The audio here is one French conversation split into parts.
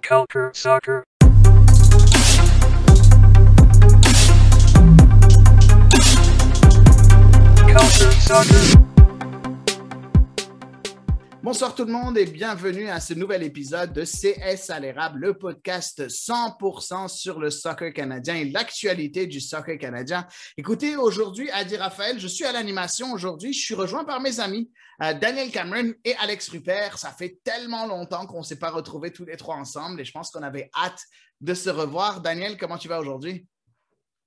Culture Soccer. Culture Soccer. Bonsoir tout le monde et bienvenue à ce nouvel épisode de CS à l'érable, le podcast 100% sur le soccer canadien et l'actualité du soccer canadien. Écoutez, aujourd'hui, Adi Raphaël, je suis à l'animation aujourd'hui. Je suis rejoint par mes amis Daniel Cameron et Alex Rupert. Ça fait tellement longtemps qu'on ne s'est pas retrouvés tous les trois ensemble et je pense qu'on avait hâte de se revoir. Daniel, comment tu vas aujourd'hui?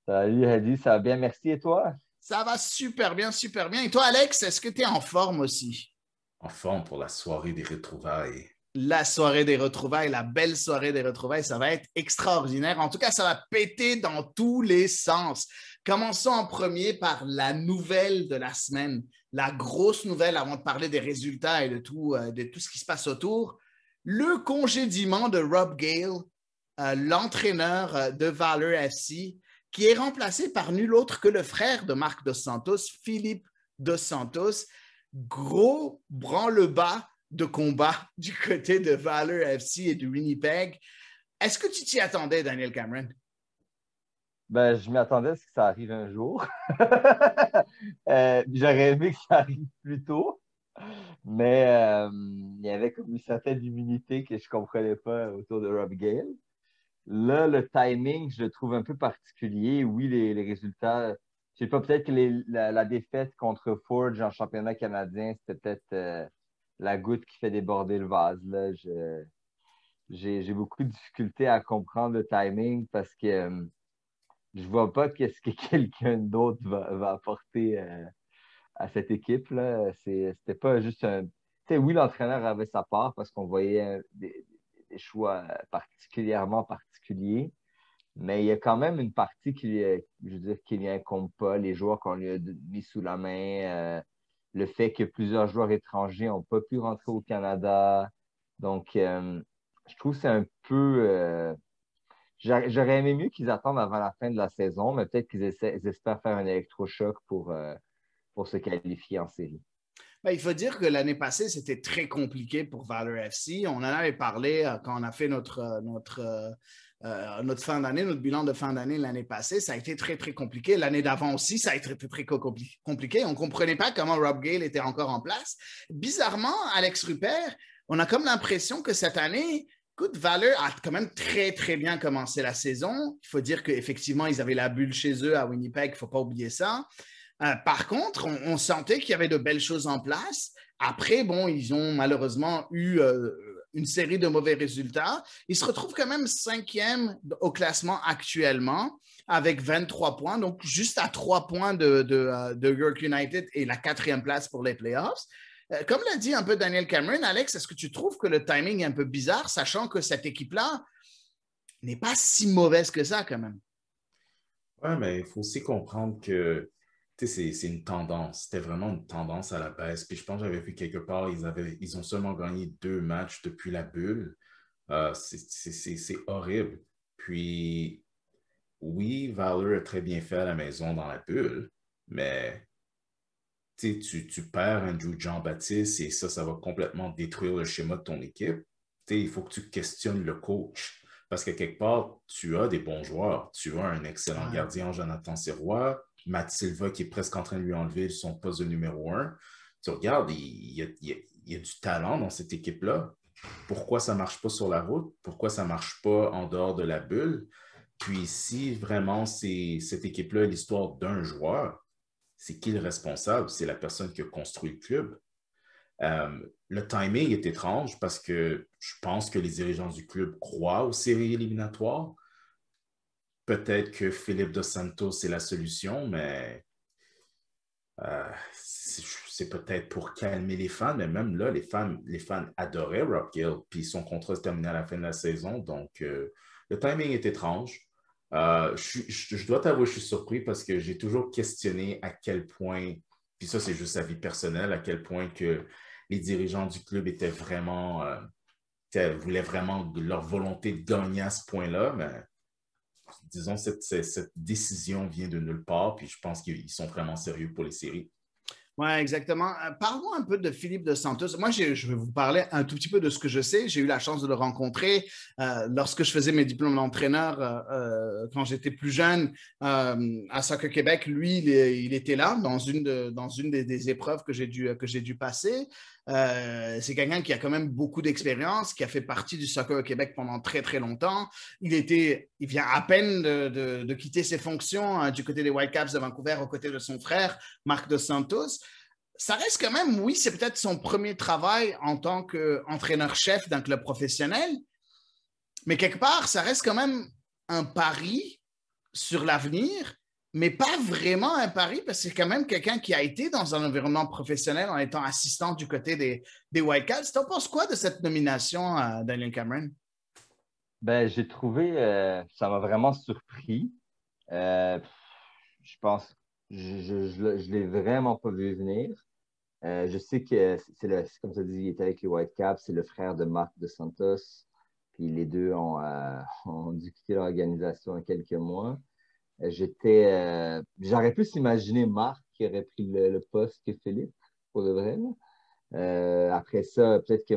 Salut Hadi, ça va bien, merci. Et toi? Ça va super bien, super bien. Et toi, Alex, est-ce que tu es en forme aussi? En forme pour la soirée des retrouvailles. La soirée des retrouvailles, la belle soirée des retrouvailles, ça va être extraordinaire. En tout cas, ça va péter dans tous les sens. Commençons en premier par la nouvelle de la semaine, la grosse nouvelle avant de parler des résultats et de tout ce qui se passe autour. Le congédiement de Rob Gale, l'entraîneur de Valor FC, qui est remplacé par nul autre que le frère de Marc Dos Santos, Philippe Dos Santos. Gros branle-bas de combat du côté de Valor FC et de Winnipeg. Est-ce que tu t'y attendais, Daniel Cameron? Ben, je m'y attendais à ce que ça arrive un jour. J'aurais aimé que ça arrive plus tôt, mais il y avait comme une certaine immunité que je ne comprenais pas autour de Rob Gale. Là, le timing, je le trouve un peu particulier. Oui, les résultats... Je sais pas, peut-être que la défaite contre Forge en championnat canadien, c'était peut-être la goutte qui fait déborder le vase. Là. J'ai beaucoup de difficultés à comprendre le timing parce que je vois pas qu'est-ce que quelqu'un d'autre va apporter à cette équipe-là. C'était pas juste un... Tu sais, oui, l'entraîneur avait sa part parce qu'on voyait des choix particulièrement particuliers. Mais il y a quand même une partie qui lui incombe pas, les joueurs qu'on lui a mis sous la main, le fait que plusieurs joueurs étrangers n'ont pas pu rentrer au Canada. Donc, je trouve que c'est un peu... j'aurais aimé mieux qu'ils attendent avant la fin de la saison, mais peut-être qu'ils espèrent faire un électrochoc pour se qualifier en série. Ben, il faut dire que l'année passée, c'était très compliqué pour Valor FC. On en avait parlé quand on a fait notre fin d'année, notre bilan de fin d'année l'année passée. Ça a été très, très compliqué. L'année d'avant aussi, ça a été très, très compliqué. On ne comprenait pas comment Rob Gale était encore en place. Bizarrement, Alex Rupert, on a comme l'impression que cette année, écoute, Valor a quand même très, très bien commencé la saison. Il faut dire qu'effectivement, ils avaient la bulle chez eux à Winnipeg. Il ne faut pas oublier ça. Par contre, on sentait qu'il y avait de belles choses en place. Après, bon, ils ont malheureusement eu une série de mauvais résultats. Ils se retrouvent quand même 5e au classement actuellement avec 23 points, donc juste à 3 points de York United et la 4e place pour les playoffs. Comme l'a dit un peu Daniel Cameron, Alex, est-ce que tu trouves que le timing est un peu bizarre, sachant que cette équipe-là n'est pas si mauvaise que ça quand même? Oui, mais il faut aussi comprendre que c'est une tendance. C'était vraiment une tendance à la baisse. Puis je pense que j'avais vu quelque part, ils ont seulement gagné 2 matchs depuis la bulle. C'est horrible. Puis oui, Valor a très bien fait à la maison dans la bulle, mais tu perds Andrew Jean-Baptiste et ça va complètement détruire le schéma de ton équipe. Il faut que tu questionnes le coach. Parce que quelque part, tu as des bons joueurs. Tu as un excellent gardien, Jonathan Sirois, Matt Silva qui est presque en train de lui enlever son poste de numéro 1. Tu regardes, il y a du talent dans cette équipe-là. Pourquoi ça ne marche pas sur la route? Pourquoi ça ne marche pas en dehors de la bulle? Puis si vraiment cette équipe-là est l'histoire d'un joueur, c'est qui le responsable? C'est la personne qui a construit le club. Le timing est étrange parce que je pense que les dirigeants du club croient aux séries éliminatoires. Peut-être que Philippe Dos Santos est la solution, mais c'est peut-être pour calmer les fans. Mais même là, les fans adoraient Rob Gale, puis son contrat se terminait à la fin de la saison. Donc, le timing est étrange. Je dois t'avouer, je suis surpris parce que j'ai toujours questionné à quel point, puis ça, c'est juste sa vie personnelle, à quel point que les dirigeants du club étaient vraiment, voulaient vraiment leur volonté de gagner à ce point-là, mais disons, cette décision vient de nulle part, puis je pense qu'ils sont vraiment sérieux pour les séries. Oui, exactement. Parlons un peu de Philippe Dos Santos. Moi, je vais vous parler un tout petit peu de ce que je sais. J'ai eu la chance de le rencontrer lorsque je faisais mes diplômes d'entraîneur quand j'étais plus jeune à Soccer Québec. Lui, il était là dans une des épreuves que j'ai dû passer. C'est quelqu'un qui a quand même beaucoup d'expérience, qui a fait partie du Soccer au Québec pendant très, très longtemps. Il vient à peine de quitter ses fonctions du côté des Whitecaps de Vancouver aux côtés de son frère, Marc Dos Santos. Ça reste quand même, oui, c'est peut-être son premier travail en tant qu'entraîneur-chef d'un club professionnel, mais quelque part, ça reste quand même un pari sur l'avenir, mais pas vraiment un pari parce que c'est quand même quelqu'un qui a été dans un environnement professionnel en étant assistant du côté des Whitecaps. Tu en penses quoi de cette nomination, Daniel Cameron? Ben, j'ai trouvé, ça m'a vraiment surpris. Euh, je pense, je l'ai vraiment pas vu venir. Je sais que c'est comme tu as dit, il est avec les Whitecaps, c'est le frère de Marc Dos Santos. Puis les deux ont dû quitter l'organisation il y a quelques mois. J'aurais pu s'imaginer Marc qui aurait pris le poste que Philippe, pour de vrai. Après ça, peut-être que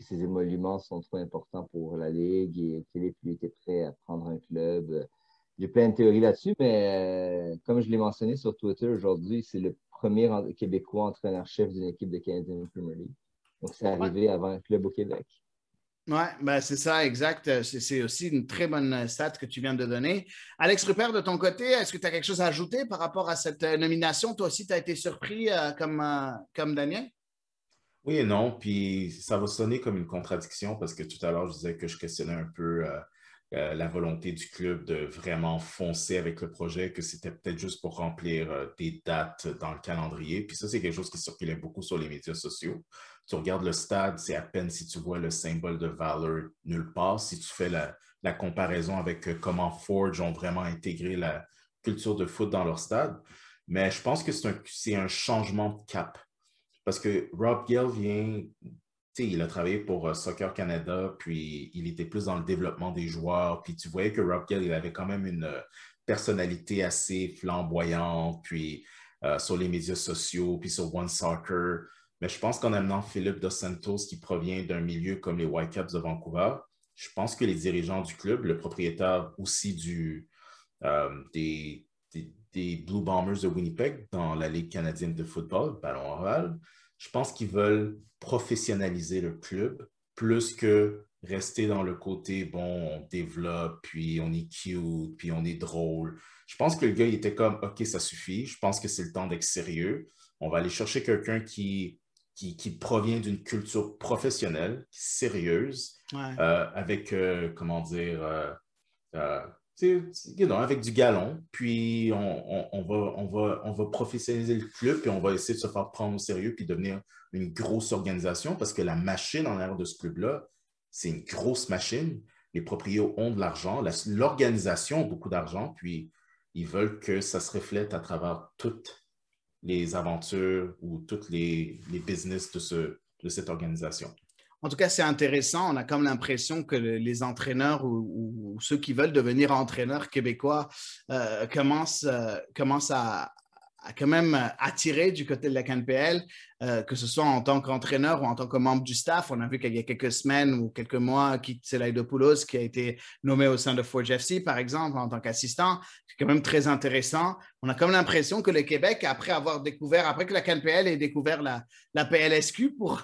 ses émoluments sont trop importants pour la Ligue et Philippe, lui, était prêt à prendre un club. J'ai plein de théories là-dessus, mais comme je l'ai mentionné sur Twitter aujourd'hui, c'est le premier Québécois entraîneur-chef d'une équipe de Canadian Premier League. Donc, c'est arrivé avant un club au Québec. Oui, ben c'est ça, exact. C'est aussi une très bonne stat que tu viens de donner. Alex Rupert, de ton côté, est-ce que tu as quelque chose à ajouter par rapport à cette nomination? Toi aussi, tu as été surpris comme Daniel? Oui et non, puis ça va sonner comme une contradiction parce que tout à l'heure, je disais que je questionnais un peu la volonté du club de vraiment foncer avec le projet, que c'était peut-être juste pour remplir des dates dans le calendrier. Puis ça, c'est quelque chose qui circulait beaucoup sur les médias sociaux. Tu regardes le stade, c'est à peine si tu vois le symbole de Valor nulle part. Si tu fais la comparaison avec comment Forge ont vraiment intégré la culture de foot dans leur stade. Mais je pense que c'est un changement de cap. Parce que Rob Gill vient, tu sais, il a travaillé pour Soccer Canada, puis il était plus dans le développement des joueurs, puis tu voyais que Rob Gill, il avait quand même une personnalité assez flamboyante, puis sur les médias sociaux, puis sur One Soccer. Mais je pense qu'en amenant Philippe Dos Santos, qui provient d'un milieu comme les Whitecaps de Vancouver, je pense que les dirigeants du club, le propriétaire aussi des Blue Bombers de Winnipeg dans la Ligue canadienne de football, Ballon Oral, je pense qu'ils veulent professionnaliser le club plus que rester dans le côté, bon, on développe, puis on est cute, puis on est drôle. Je pense que le gars, il était comme, OK, ça suffit. Je pense que c'est le temps d'être sérieux. On va aller chercher quelqu'un qui provient d'une culture professionnelle, sérieuse, Ouais. avec, comment dire, avec du galon, puis on va professionnaliser le club, puis on va essayer de se faire prendre au sérieux, puis devenir une grosse organisation, parce que la machine en arrière de ce club-là, c'est une grosse machine. Les propriétaires ont de l'argent, l'organisation a beaucoup d'argent, puis ils veulent que ça se reflète à travers toutes les aventures ou tous les business de cette organisation. En tout cas, c'est intéressant. On a comme l'impression que les entraîneurs ou ceux qui veulent devenir entraîneurs québécois commencent à quand même attirer du côté de la CNPL, que ce soit en tant qu'entraîneur ou en tant que membre du staff. On a vu qu'il y a quelques semaines ou quelques mois, Keith Selaidopoulos qui a été nommé au sein de Forge FC, par exemple, en tant qu'assistant. C'est quand même très intéressant. On a comme l'impression que le Québec, après que la CNPL ait découvert la PLSQ pour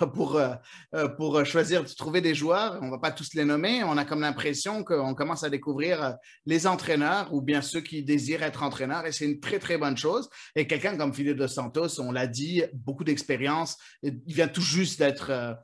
choisir de trouver des joueurs, on ne va pas tous les nommer, on a comme l'impression qu'on commence à découvrir les entraîneurs ou bien ceux qui désirent être entraîneurs, et c'est une très, très bonne chose. Et quelqu'un comme Philippe Dos Santos, on l'a dit, beaucoup d'expérience. Il vient tout juste d'être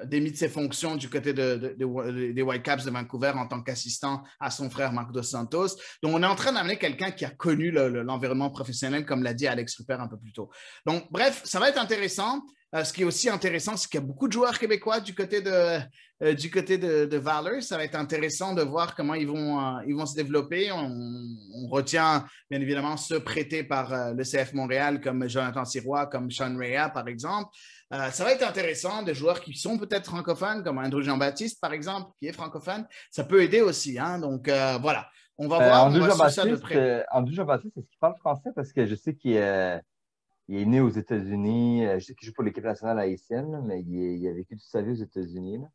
démis de ses fonctions du côté des Whitecaps de Vancouver en tant qu'assistant à son frère Marc Dos Santos. Donc, on est en train d'amener quelqu'un qui a connu l'environnement professionnel, comme l'a dit Alex Rupert un peu plus tôt. Donc, bref, ça va être intéressant. Ce qui est aussi intéressant, c'est qu'il y a beaucoup de joueurs québécois du côté de Valor. Ça va être intéressant de voir comment ils vont se développer. On retient, bien évidemment, ceux prêtés par le CF Montréal, comme Jonathan Sirois, comme Sean Rea, par exemple. Ça va être intéressant, des joueurs qui sont peut-être francophones, comme Andrew Jean-Baptiste, par exemple, qui est francophone. Ça peut aider aussi. Hein? Donc, voilà. On va voir, on va suivre ça de Jean-Baptiste, près. Jean-Baptiste, est-ce qu'il parle français? Parce que je sais il est né aux États-Unis. Je sais qu'il joue pour l'équipe nationale haïtienne, là, mais il a vécu toute sa vie aux États-Unis, là.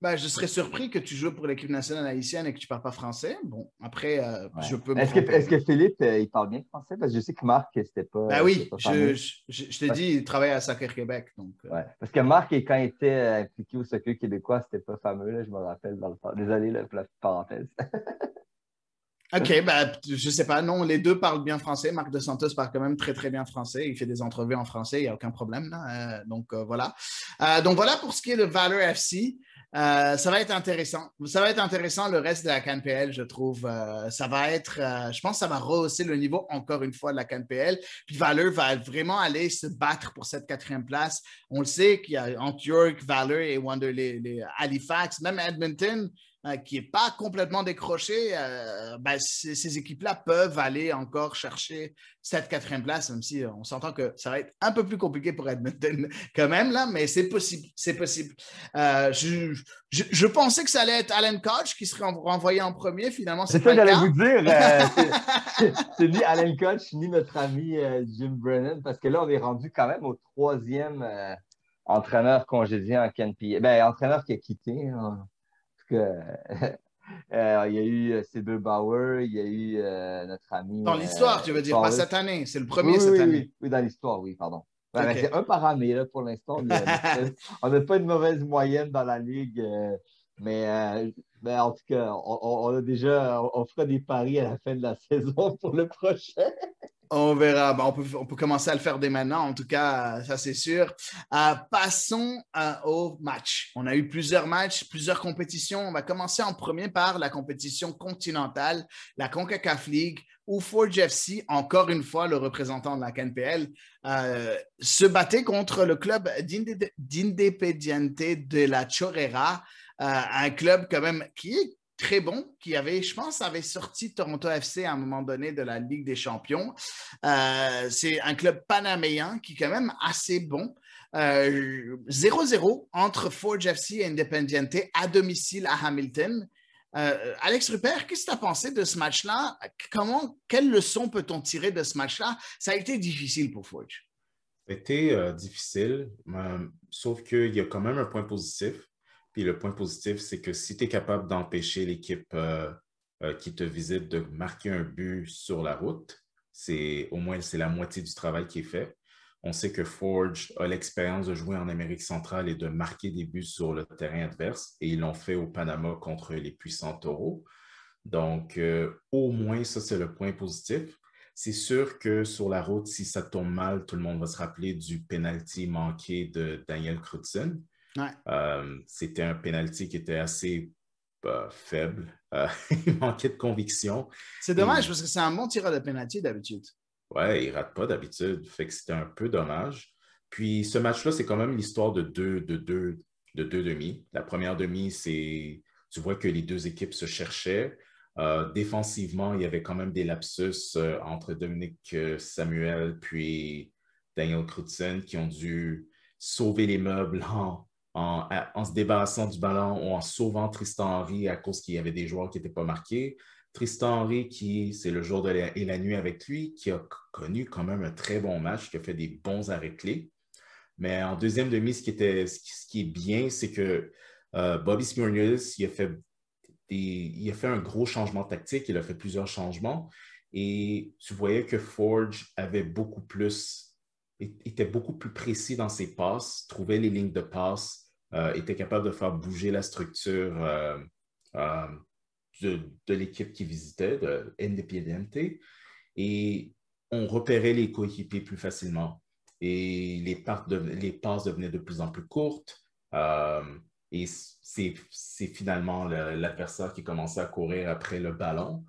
Ben, je serais surpris que tu joues pour l'équipe nationale haïtienne et que tu ne parles pas français. Bon, après, Ouais. je peux me Est-ce tromper. que Philippe, il parle bien français? Parce que je sais que Marc, Ben c'était oui, pas fameux. je te dis, il travaille à Soccer Québec. Donc, Ouais. Parce que Marc, quand il était impliqué au soccer québécois, c'était pas fameux, là, je me rappelle dans le temps. Désolé là, pour la petite parenthèse. OK, ben, je sais pas. Non, les deux parlent bien français. Marc Dos Santos parle quand même très, très bien français. Il fait des entrevues en français, il n'y a aucun problème, là. Voilà. Donc, voilà pour ce qui est de Valor FC. Ça va être intéressant. Ça va être intéressant le reste de la CanPL, je trouve. Ça va être, je pense que ça va rehausser le niveau encore une fois de la CanPL. Puis Valor va vraiment aller se battre pour cette 4e place. On le sait qu'il y a entre York, Valor et les Halifax, même Edmonton, qui n'est pas complètement décroché, ben, ces équipes-là peuvent aller encore chercher cette 4e place, même si on s'entend que ça va être un peu plus compliqué pour Edmonton quand même, là, mais c'est possible. C'est possible. Je pensais que ça allait être Alan Koch qui serait renvoyé en premier. Finalement, c'est C'est pas ça que le j'allais cas. vous dire. C'est ni Alan Koch, ni notre ami Jim Brennan, parce que là, on est rendu quand même au 3e entraîneur congédié en CanPL. Ben, entraîneur qui a quitté, hein. Que, il y a eu Sybil Bauer, il y a eu notre ami Dans l'histoire, tu veux dire, pas Paulus. cette année. C'est le Oui, premier oui, cette oui, année. oui, oui, dans l'histoire, oui, pardon. Ouais, ben, c'est OK. un par année, là, pour l'instant. On n'a pas une mauvaise moyenne dans la ligue. Mais en tout cas, on a déjà, on fera des paris à la fin de la saison pour le prochain. On verra. Ben, on peut commencer à le faire dès maintenant. En tout cas, ça, c'est sûr. Passons au match. On a eu plusieurs matchs, plusieurs compétitions. On va commencer en premier par la compétition continentale, la CONCACAF League, où Forge FC, encore une fois, le représentant de la CNPL, se battait contre le club d'Independiente de la Chorrera, un club quand même qui est très bon, qui avait, je pense, avait sorti Toronto FC à un moment donné de la Ligue des Champions. C'est un club panaméen qui est quand même assez bon. 0-0 entre Forge FC et Independiente à domicile à Hamilton. Alex Rupert, qu'est-ce que tu as pensé de ce match-là? Quelle leçon peut-on tirer de ce match-là? Ça a été difficile pour Forge. C'était difficile, sauf qu'il y a quand même un point positif. Puis le point positif, c'est que si tu es capable d'empêcher l'équipe qui te visite de marquer un but sur la route, au moins c'est la moitié du travail qui est fait. On sait que Forge a l'expérience de jouer en Amérique centrale et de marquer des buts sur le terrain adverse, et ils l'ont fait au Panama contre les puissants Taureaux. Donc, au moins, ça, c'est le point positif. C'est sûr que sur la route, si ça tombe mal, tout le monde va se rappeler du penalty manqué de Daniel Crutzen. Ouais. C'était un penalty qui était assez faible. Il manquait de conviction. C'est dommage parce que c'est un bon tireur de penalty d'habitude. Ouais, il ne rate pas d'habitude. Fait que c'était un peu dommage. Puis ce match-là, c'est quand même l'histoire de deux demi. La première demi, tu vois que les deux équipes se cherchaient. Défensivement, il y avait quand même des lapsus entre Dominique Samuel puis Daniel Crutzen qui ont dû sauver les meubles en se débarrassant du ballon ou en sauvant Tristan Henry à cause qu'il y avait des joueurs qui n'étaient pas marqués. Tristan Henry, c'est le jour et la nuit avec lui, qui a connu quand même un très bon match, qui a fait des bons arrêts clés. Mais en deuxième demi, ce qui est bien, c'est que Bobby Smyrnius, il a fait un gros changement tactique, il a fait plusieurs changements, et tu voyais que Forge était beaucoup plus précis dans ses passes, trouvait les lignes de passe, était capable de faire bouger la structure de l'équipe qui visitait, de Independiente, et on repérait les coéquipiers plus facilement. Et les passes devenaient de plus en plus courtes. Et c'est finalement l'adversaire qui commençait à courir après le ballon.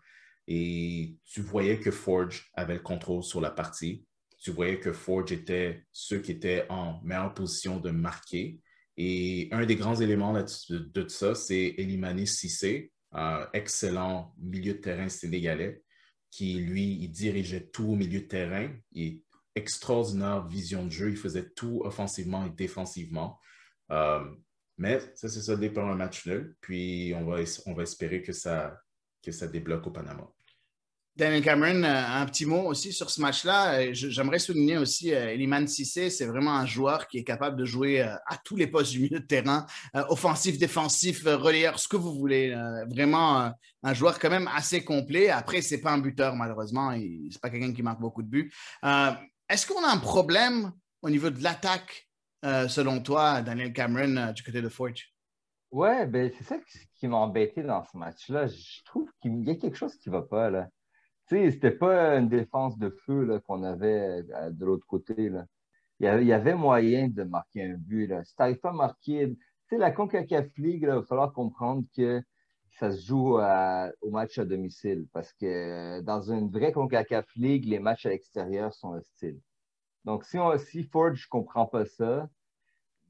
Et tu voyais que Forge avait le contrôle sur la partie. Tu voyais que Forge était ceux qui étaient en meilleure position de marquer. Et un des grands éléments de ça, c'est Elimane Cissé, excellent milieu de terrain sénégalais, qui, lui, il dirigeait tout au milieu de terrain. Il extraordinaire vision de jeu. Il faisait tout offensivement et défensivement. Mais ça, c'est ça, dépend un match nul. Puis, on va espérer que ça que ça débloque au Panama. Daniel Cameron, un petit mot aussi sur ce match-là. J'aimerais souligner aussi Iliman Cissé, c'est vraiment un joueur qui est capable de jouer à tous les postes du milieu de terrain, offensif, défensif, relayeur, ce que vous voulez. Vraiment un joueur quand même assez complet. Après, c'est pas un buteur, malheureusement. C'est pas quelqu'un qui marque beaucoup de buts. Est-ce qu'on a un problème au niveau de l'attaque, selon toi, Daniel Cameron, du côté de Forge? Ouais, ben c'est ça qui m'a embêté dans ce match-là. Je trouve qu'il y a quelque chose qui va pas, là. Tu sais, c'était pas une défense de feu là, qu'on avait de l'autre côté, là. Il y avait moyen de marquer un but, là. Si t'arrives pas à marquer... Tu sais, la CONCACAF League, là, il va falloir comprendre que ça se joue au match à domicile. Parce que dans une vraie CONCACAF League, les matchs à l'extérieur sont hostiles. Donc, si Forge ne comprend pas ça,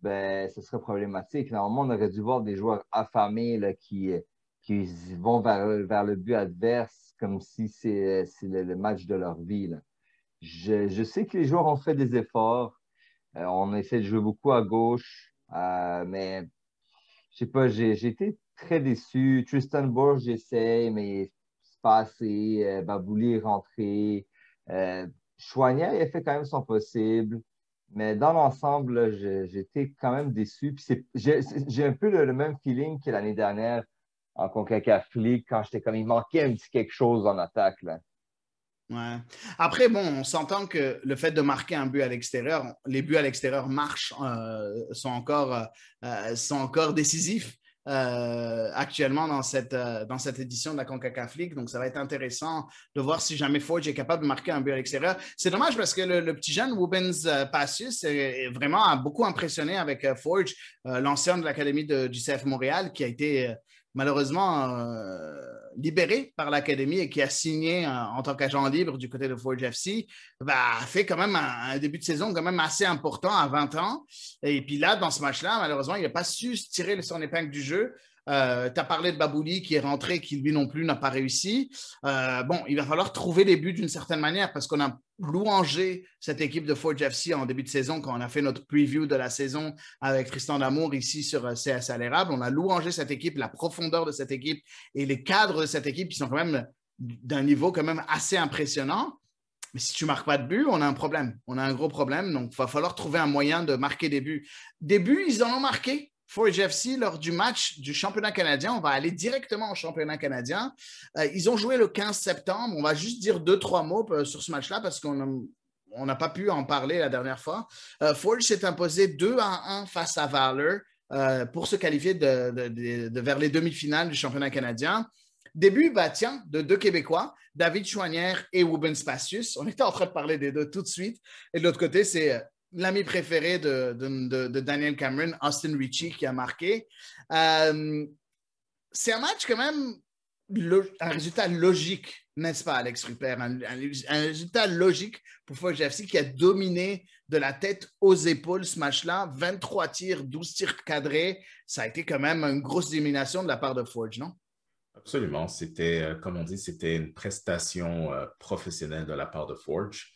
ben, ce serait problématique. Normalement, on aurait dû voir des joueurs affamés là, qui vont vers le but adverse comme si c'est le match de leur vie, là. Je sais que les joueurs ont fait des efforts. On essaie de jouer beaucoup à gauche, mais je sais pas, j'ai été très déçu. Tristan Borge, j'essaie, mais c'est pas assez. Babouli est rentré. Choignard, il a fait quand même son possible. Mais dans l'ensemble, là, j'ai été quand même déçu. Puis j'ai un peu le même feeling que l'année dernière en CONCACAF League quand j'étais comme il manquait un petit quelque chose en attaque, là. Ouais. Après, bon, on s'entend que le fait de marquer un but à l'extérieur, les buts à l'extérieur marchent, sont encore décisifs actuellement dans cette édition de la CONCACAF League. Donc, ça va être intéressant de voir si jamais Forge est capable de marquer un but à l'extérieur. C'est dommage parce que le petit jeune Rubens Passius est vraiment a beaucoup impressionné avec Forge, l'ancien de l'Académie du CF Montréal, qui a été malheureusement libéré par l'Académie et qui a signé en tant qu'agent libre du côté de Forge FC, a fait quand même un début de saison quand même assez important à 20 ans. Et puis là, dans ce match-là, malheureusement, il n'a pas su tirer son épingle du jeu. Tu as parlé de Babouli qui est rentré, qui lui non plus n'a pas réussi. Bon, il va falloir trouver des buts d'une certaine manière parce qu'on a louangé cette équipe de Forge FC en début de saison quand on a fait notre preview de la saison avec Tristan D'Amour ici sur CSA l'érable. On a louangé cette équipe, la profondeur de cette équipe et les cadres de cette équipe qui sont quand même d'un niveau quand même assez impressionnant. Mais si tu ne marques pas de but, on a un problème. On a un gros problème. Donc, il va falloir trouver un moyen de marquer des buts. Des buts, ils en ont marqué. Forge FC, lors du match du championnat canadien, on va aller directement au championnat canadien. Ils ont joué le 15 septembre. On va juste dire 2-3 mots sur ce match-là parce qu'on n'a pas pu en parler la dernière fois. Forge s'est imposé 2-1 face à Valor pour se qualifier vers les demi-finales du championnat canadien. Début, de deux Québécois, David Choignard et Rubens Passius. On était en train de parler des deux tout de suite. Et de l'autre côté, c'est l'ami préféré de Daniel Cameron, Austin Ritchie, qui a marqué. C'est un match quand même, un résultat logique, n'est-ce pas, Alex Rupert? Un résultat logique pour Forge FC qui a dominé de la tête aux épaules ce match-là. 23 tirs, 12 tirs cadrés. Ça a été quand même une grosse domination de la part de Forge, non? Absolument. C'était, comme on dit, c'était une prestation professionnelle de la part de Forge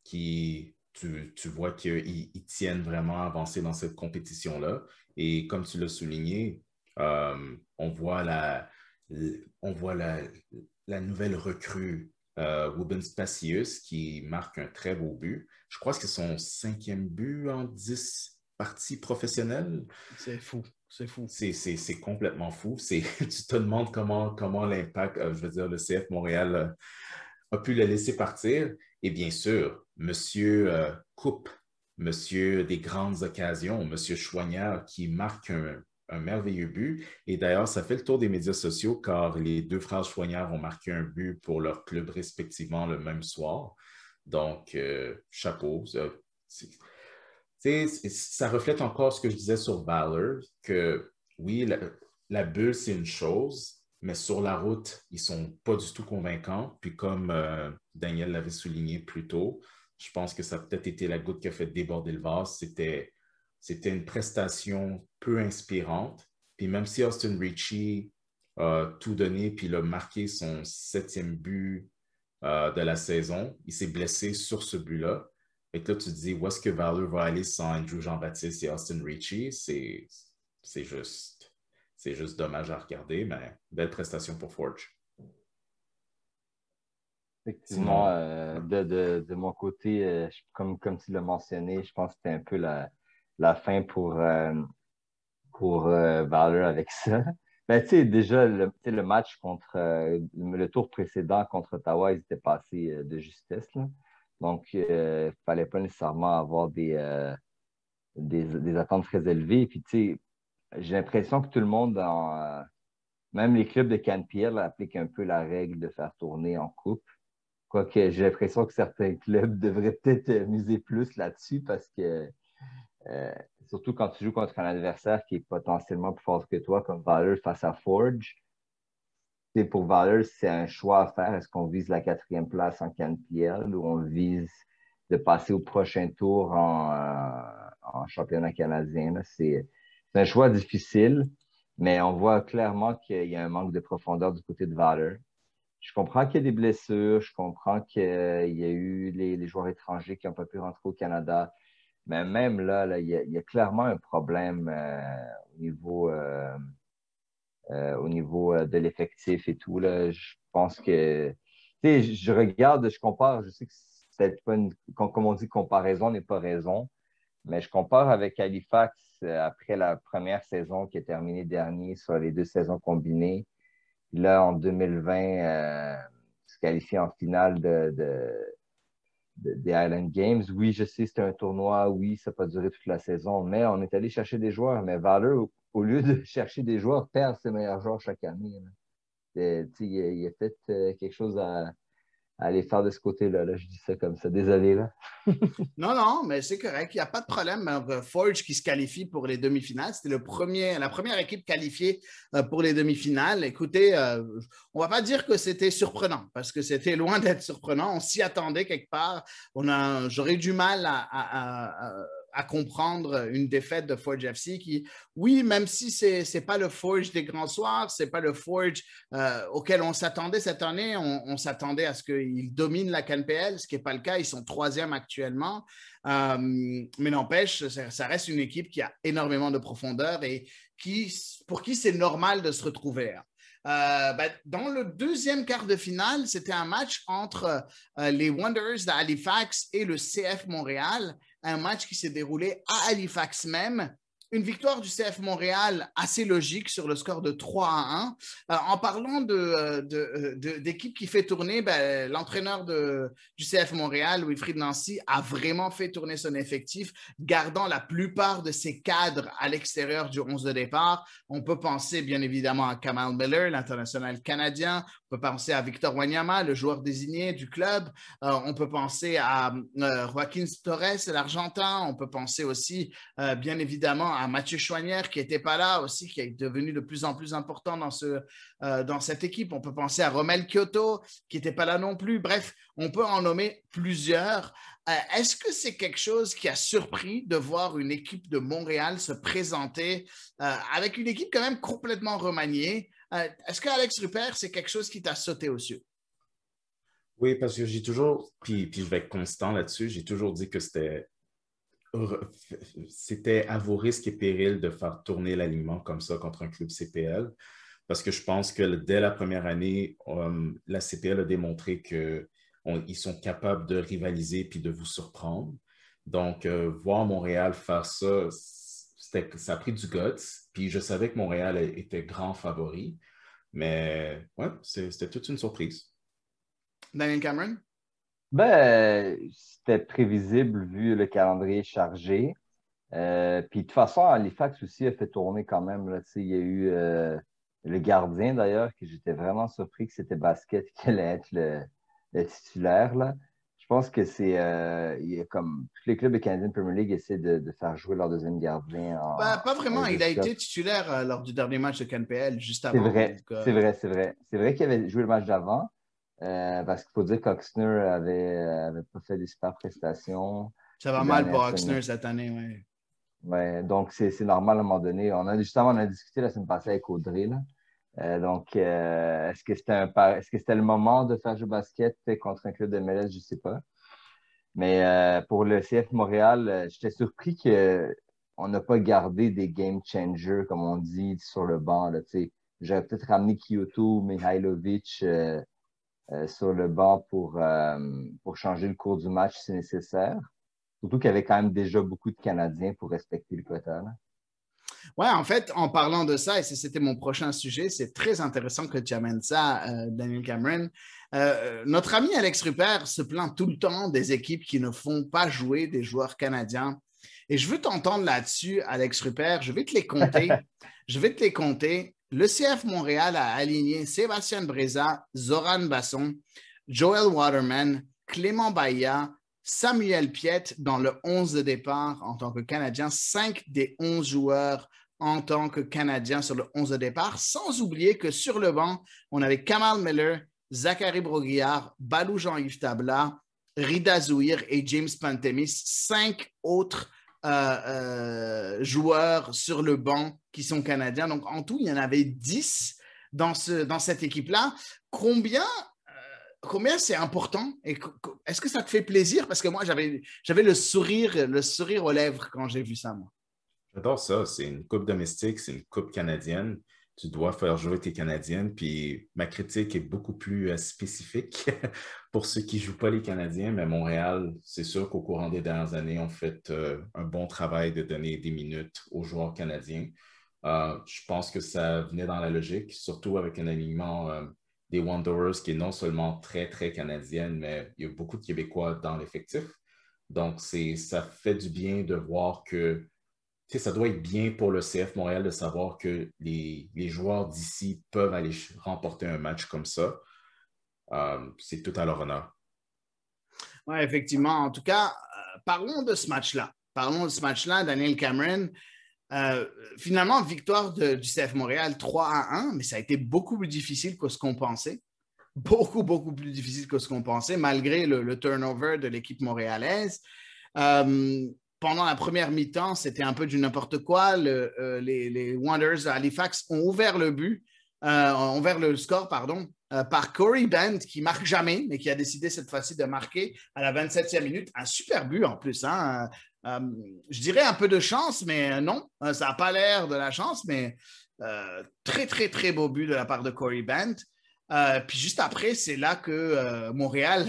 qui... Tu vois qu'ils tiennent vraiment à avancer dans cette compétition-là. Et comme tu l'as souligné, on voit la nouvelle recrue, Rubens Passius, qui marque un très beau but. Je crois que c'est son 5e but en 10 parties professionnelles. C'est fou. C'est fou. C'est complètement fou. Tu te demandes comment l'Impact, je veux dire, le CF Montréal a pu le laisser partir. Et bien sûr, Monsieur Coupe, Monsieur des grandes occasions, Monsieur Choignard qui marque un merveilleux but. Et d'ailleurs, ça fait le tour des médias sociaux car les deux frères Choignard ont marqué un but pour leur club respectivement le même soir. Donc, chapeau. Ça reflète encore ce que je disais sur Valor, que oui, la bulle, c'est une chose, mais sur la route, ils ne sont pas du tout convaincants. Puis comme Daniel l'avait souligné plus tôt, je pense que ça a peut-être été la goutte qui a fait déborder le vase. C'était une prestation peu inspirante. Puis même si Austin Ritchie a tout donné, puis il a marqué son 7e but de la saison, il s'est blessé sur ce but-là. Et que là, tu te dis, où est-ce que Valor va aller sans Andrew Jean-Baptiste et Austin Ritchie? C'est juste... c'est juste dommage à regarder, mais belle prestation pour Forge. Effectivement, Sinon, de mon côté, comme tu l'as mentionné, je pense que c'était un peu la fin pour Valor avec ça. Ben, tu sais, déjà, le match contre le tour précédent contre Ottawa, ils étaient passés de justesse, là. Donc, il ne fallait pas nécessairement avoir des attentes très élevées. Puis, tu sais, j'ai l'impression que tout le monde, même les clubs de CanPL, appliquent un peu la règle de faire tourner en coupe. Quoique j'ai l'impression que certains clubs devraient peut-être miser plus là-dessus parce que euh, surtout quand tu joues contre un adversaire qui est potentiellement plus fort que toi, comme Valor face à Forge. Et pour Valor, c'est un choix à faire. Est-ce qu'on vise la 4e place en CanPL ou on vise de passer au prochain tour en championnat canadien? Là? C'est un choix difficile, mais on voit clairement qu'il y a un manque de profondeur du côté de Valor. Je comprends qu'il y a des blessures, je comprends qu'il y a eu les joueurs étrangers qui n'ont pas pu rentrer au Canada. Mais même là, il y a clairement un problème au niveau de l'effectif et tout. Là. Je pense que, tu sais, je regarde, je compare, je sais que c'est peut-être pas comme on dit, comparaison n'est pas raison, mais je compare avec Halifax après la première saison qui est terminée dernier sur les 2 saisons combinées. Là, en 2020, se qualifier en finale des Island Games. Oui, je sais, c'était un tournoi. Oui, ça n'a pas duré toute la saison, mais on est allé chercher des joueurs. Mais Valor, au lieu de chercher des joueurs, perd ses meilleurs joueurs chaque année. Il y a peut-être quelque chose à aller faire de ce côté-là. Là. Je dis ça comme ça. Désolé, là. Non, non, mais c'est correct. Il n'y a pas de problème. Forge qui se qualifie pour les demi-finales. C'était la première équipe qualifiée pour les demi-finales. Écoutez, on ne va pas dire que c'était surprenant parce que c'était loin d'être surprenant. On s'y attendait quelque part. J'aurais du mal à comprendre une défaite de Forge FC qui, oui, même si c'est pas le Forge des grands soirs, c'est pas le Forge auquel on s'attendait cette année. On s'attendait à ce qu'ils dominent la CanPL, ce qui n'est pas le cas. Ils sont 3e actuellement. Mais n'empêche, ça reste une équipe qui a énormément de profondeur et pour qui c'est normal de se retrouver. Dans le 2e quart de finale, c'était un match entre les Wanderers d'Halifax et le CF Montréal, un match qui s'est déroulé à Halifax même. Une victoire du CF Montréal assez logique sur le score de 3-1. En parlant d'équipe qui fait tourner, l'entraîneur du CF Montréal, Wilfried Nancy, a vraiment fait tourner son effectif, gardant la plupart de ses cadres à l'extérieur du 11 de départ. On peut penser bien évidemment à Kamal Miller, l'international canadien. On peut penser à Victor Wanyama, le joueur désigné du club. On peut penser à Joaquin Torres, l'Argentin. On peut penser aussi, bien évidemment, à Mathieu Chouanière qui n'était pas là aussi, qui est devenu de plus en plus important dans cette équipe. On peut penser à Romel Kyoto qui n'était pas là non plus. Bref, on peut en nommer plusieurs. Est-ce que c'est quelque chose qui a surpris de voir une équipe de Montréal se présenter avec une équipe quand même complètement remaniée? Est-ce qu'Alex Rupert, c'est quelque chose qui t'a sauté aux yeux? oui, parce que j'ai toujours, puis je vais être constant là-dessus, j'ai toujours dit que c'était à vos risques et périls de faire tourner l'alignement comme ça contre un club CPL, parce que je pense que dès la première année, la CPL a démontré qu'ils sont capables de rivaliser puis de vous surprendre. Donc, voir Montréal faire ça, ça a pris du guts. Puis je savais que Montréal était grand favori, mais ouais, c'était toute une surprise. Daniel Cameron? C'était prévisible vu le calendrier chargé. Puis de toute façon, Halifax aussi a fait tourner quand même. Là, il y a eu le gardien d'ailleurs, que j'étais vraiment surpris que c'était Basket qui allait être le titulaire. Là. Je pense que il y a comme tous les clubs de Canadian Premier League essaient de faire jouer leur deuxième gardien Pas vraiment. en Il a Asia été titulaire lors du dernier match de CanPL juste C'est avant. vrai, Donc, c'est vrai, c'est vrai. C'est vrai qu'il avait joué le match d'avant, parce qu'il faut dire qu'Oxner avait pas fait des super prestations ça va les mal pour dernières Oxner semaines. cette année. Ouais. Ouais, donc, c'est normal à un moment donné. On a discuté la semaine passée avec Audrey, là. Est-ce que c'était le moment de faire jouer basket contre un club de MLS? Je sais pas. Mais pour le CF Montréal, j'étais surpris que on n'a pas gardé des game changers, comme on dit, sur le banc. Là, j'aurais peut-être ramené Kyoto, Mihailovic sur le banc pour changer le cours du match si nécessaire. Surtout qu'il y avait quand même déjà beaucoup de Canadiens pour respecter le quota. Là. Ouais, en fait, en parlant de ça, et c'était mon prochain sujet, c'est très intéressant que tu amènes ça, Daniel Cameron. Notre ami Alex Rupert se plaint tout le temps des équipes qui ne font pas jouer des joueurs canadiens. Et je veux t'entendre là-dessus, Alex Rupert. Je vais te les compter. Le CF Montréal a aligné Sébastien Breza, Zoran Basson, Joel Waterman, Clément Baillat, Samuel Piette dans le 11 de départ en tant que Canadien, 5 des 11 joueurs en tant que Canadiens sur le 11 de départ, sans oublier que sur le banc, on avait Kamal Miller, Zachary Broguillard, Balou Jean-Yves Tabla, Rida Zouhir et James Pantemis, 5 autres joueurs sur le banc qui sont Canadiens. Donc en tout, il y en avait 10 dans cette équipe-là. Combien c'est important et est-ce que ça te fait plaisir? Parce que moi, j'avais le sourire aux lèvres quand j'ai vu ça, moi. J'adore ça. C'est une coupe domestique, c'est une coupe canadienne. Tu dois faire jouer tes Canadiennes. Puis ma critique est beaucoup plus spécifique pour ceux qui ne jouent pas les Canadiens. Mais Montréal, c'est sûr qu'au courant des dernières années, on fait un bon travail de donner des minutes aux joueurs canadiens. Je pense que ça venait dans la logique, surtout avec un alignement des Wanderers qui est non seulement très, très canadienne, mais il y a beaucoup de Québécois dans l'effectif. Donc, ça fait du bien de voir que ça doit être bien pour le CF Montréal de savoir que les joueurs d'ici peuvent aller remporter un match comme ça. C'est tout à leur honneur. Oui, effectivement. En tout cas, parlons de ce match-là. Daniel Cameron. Finalement, victoire du CF Montréal 3-1, mais ça a été beaucoup plus difficile que ce qu'on pensait. Beaucoup, beaucoup plus difficile que ce qu'on pensait, malgré le turnover de l'équipe montréalaise. Pendant la première mi-temps, c'était un peu du n'importe quoi. Les Wanderers à Halifax ont ouvert le score, par Corey Bent, qui marque jamais, mais qui a décidé cette fois-ci de marquer à la 27e minute. Un super but en plus, hein. Je dirais un peu de chance, mais non, ça n'a pas l'air de la chance, mais très, très, très beau but de la part de Corey Bent. Puis juste après, c'est là que Montréal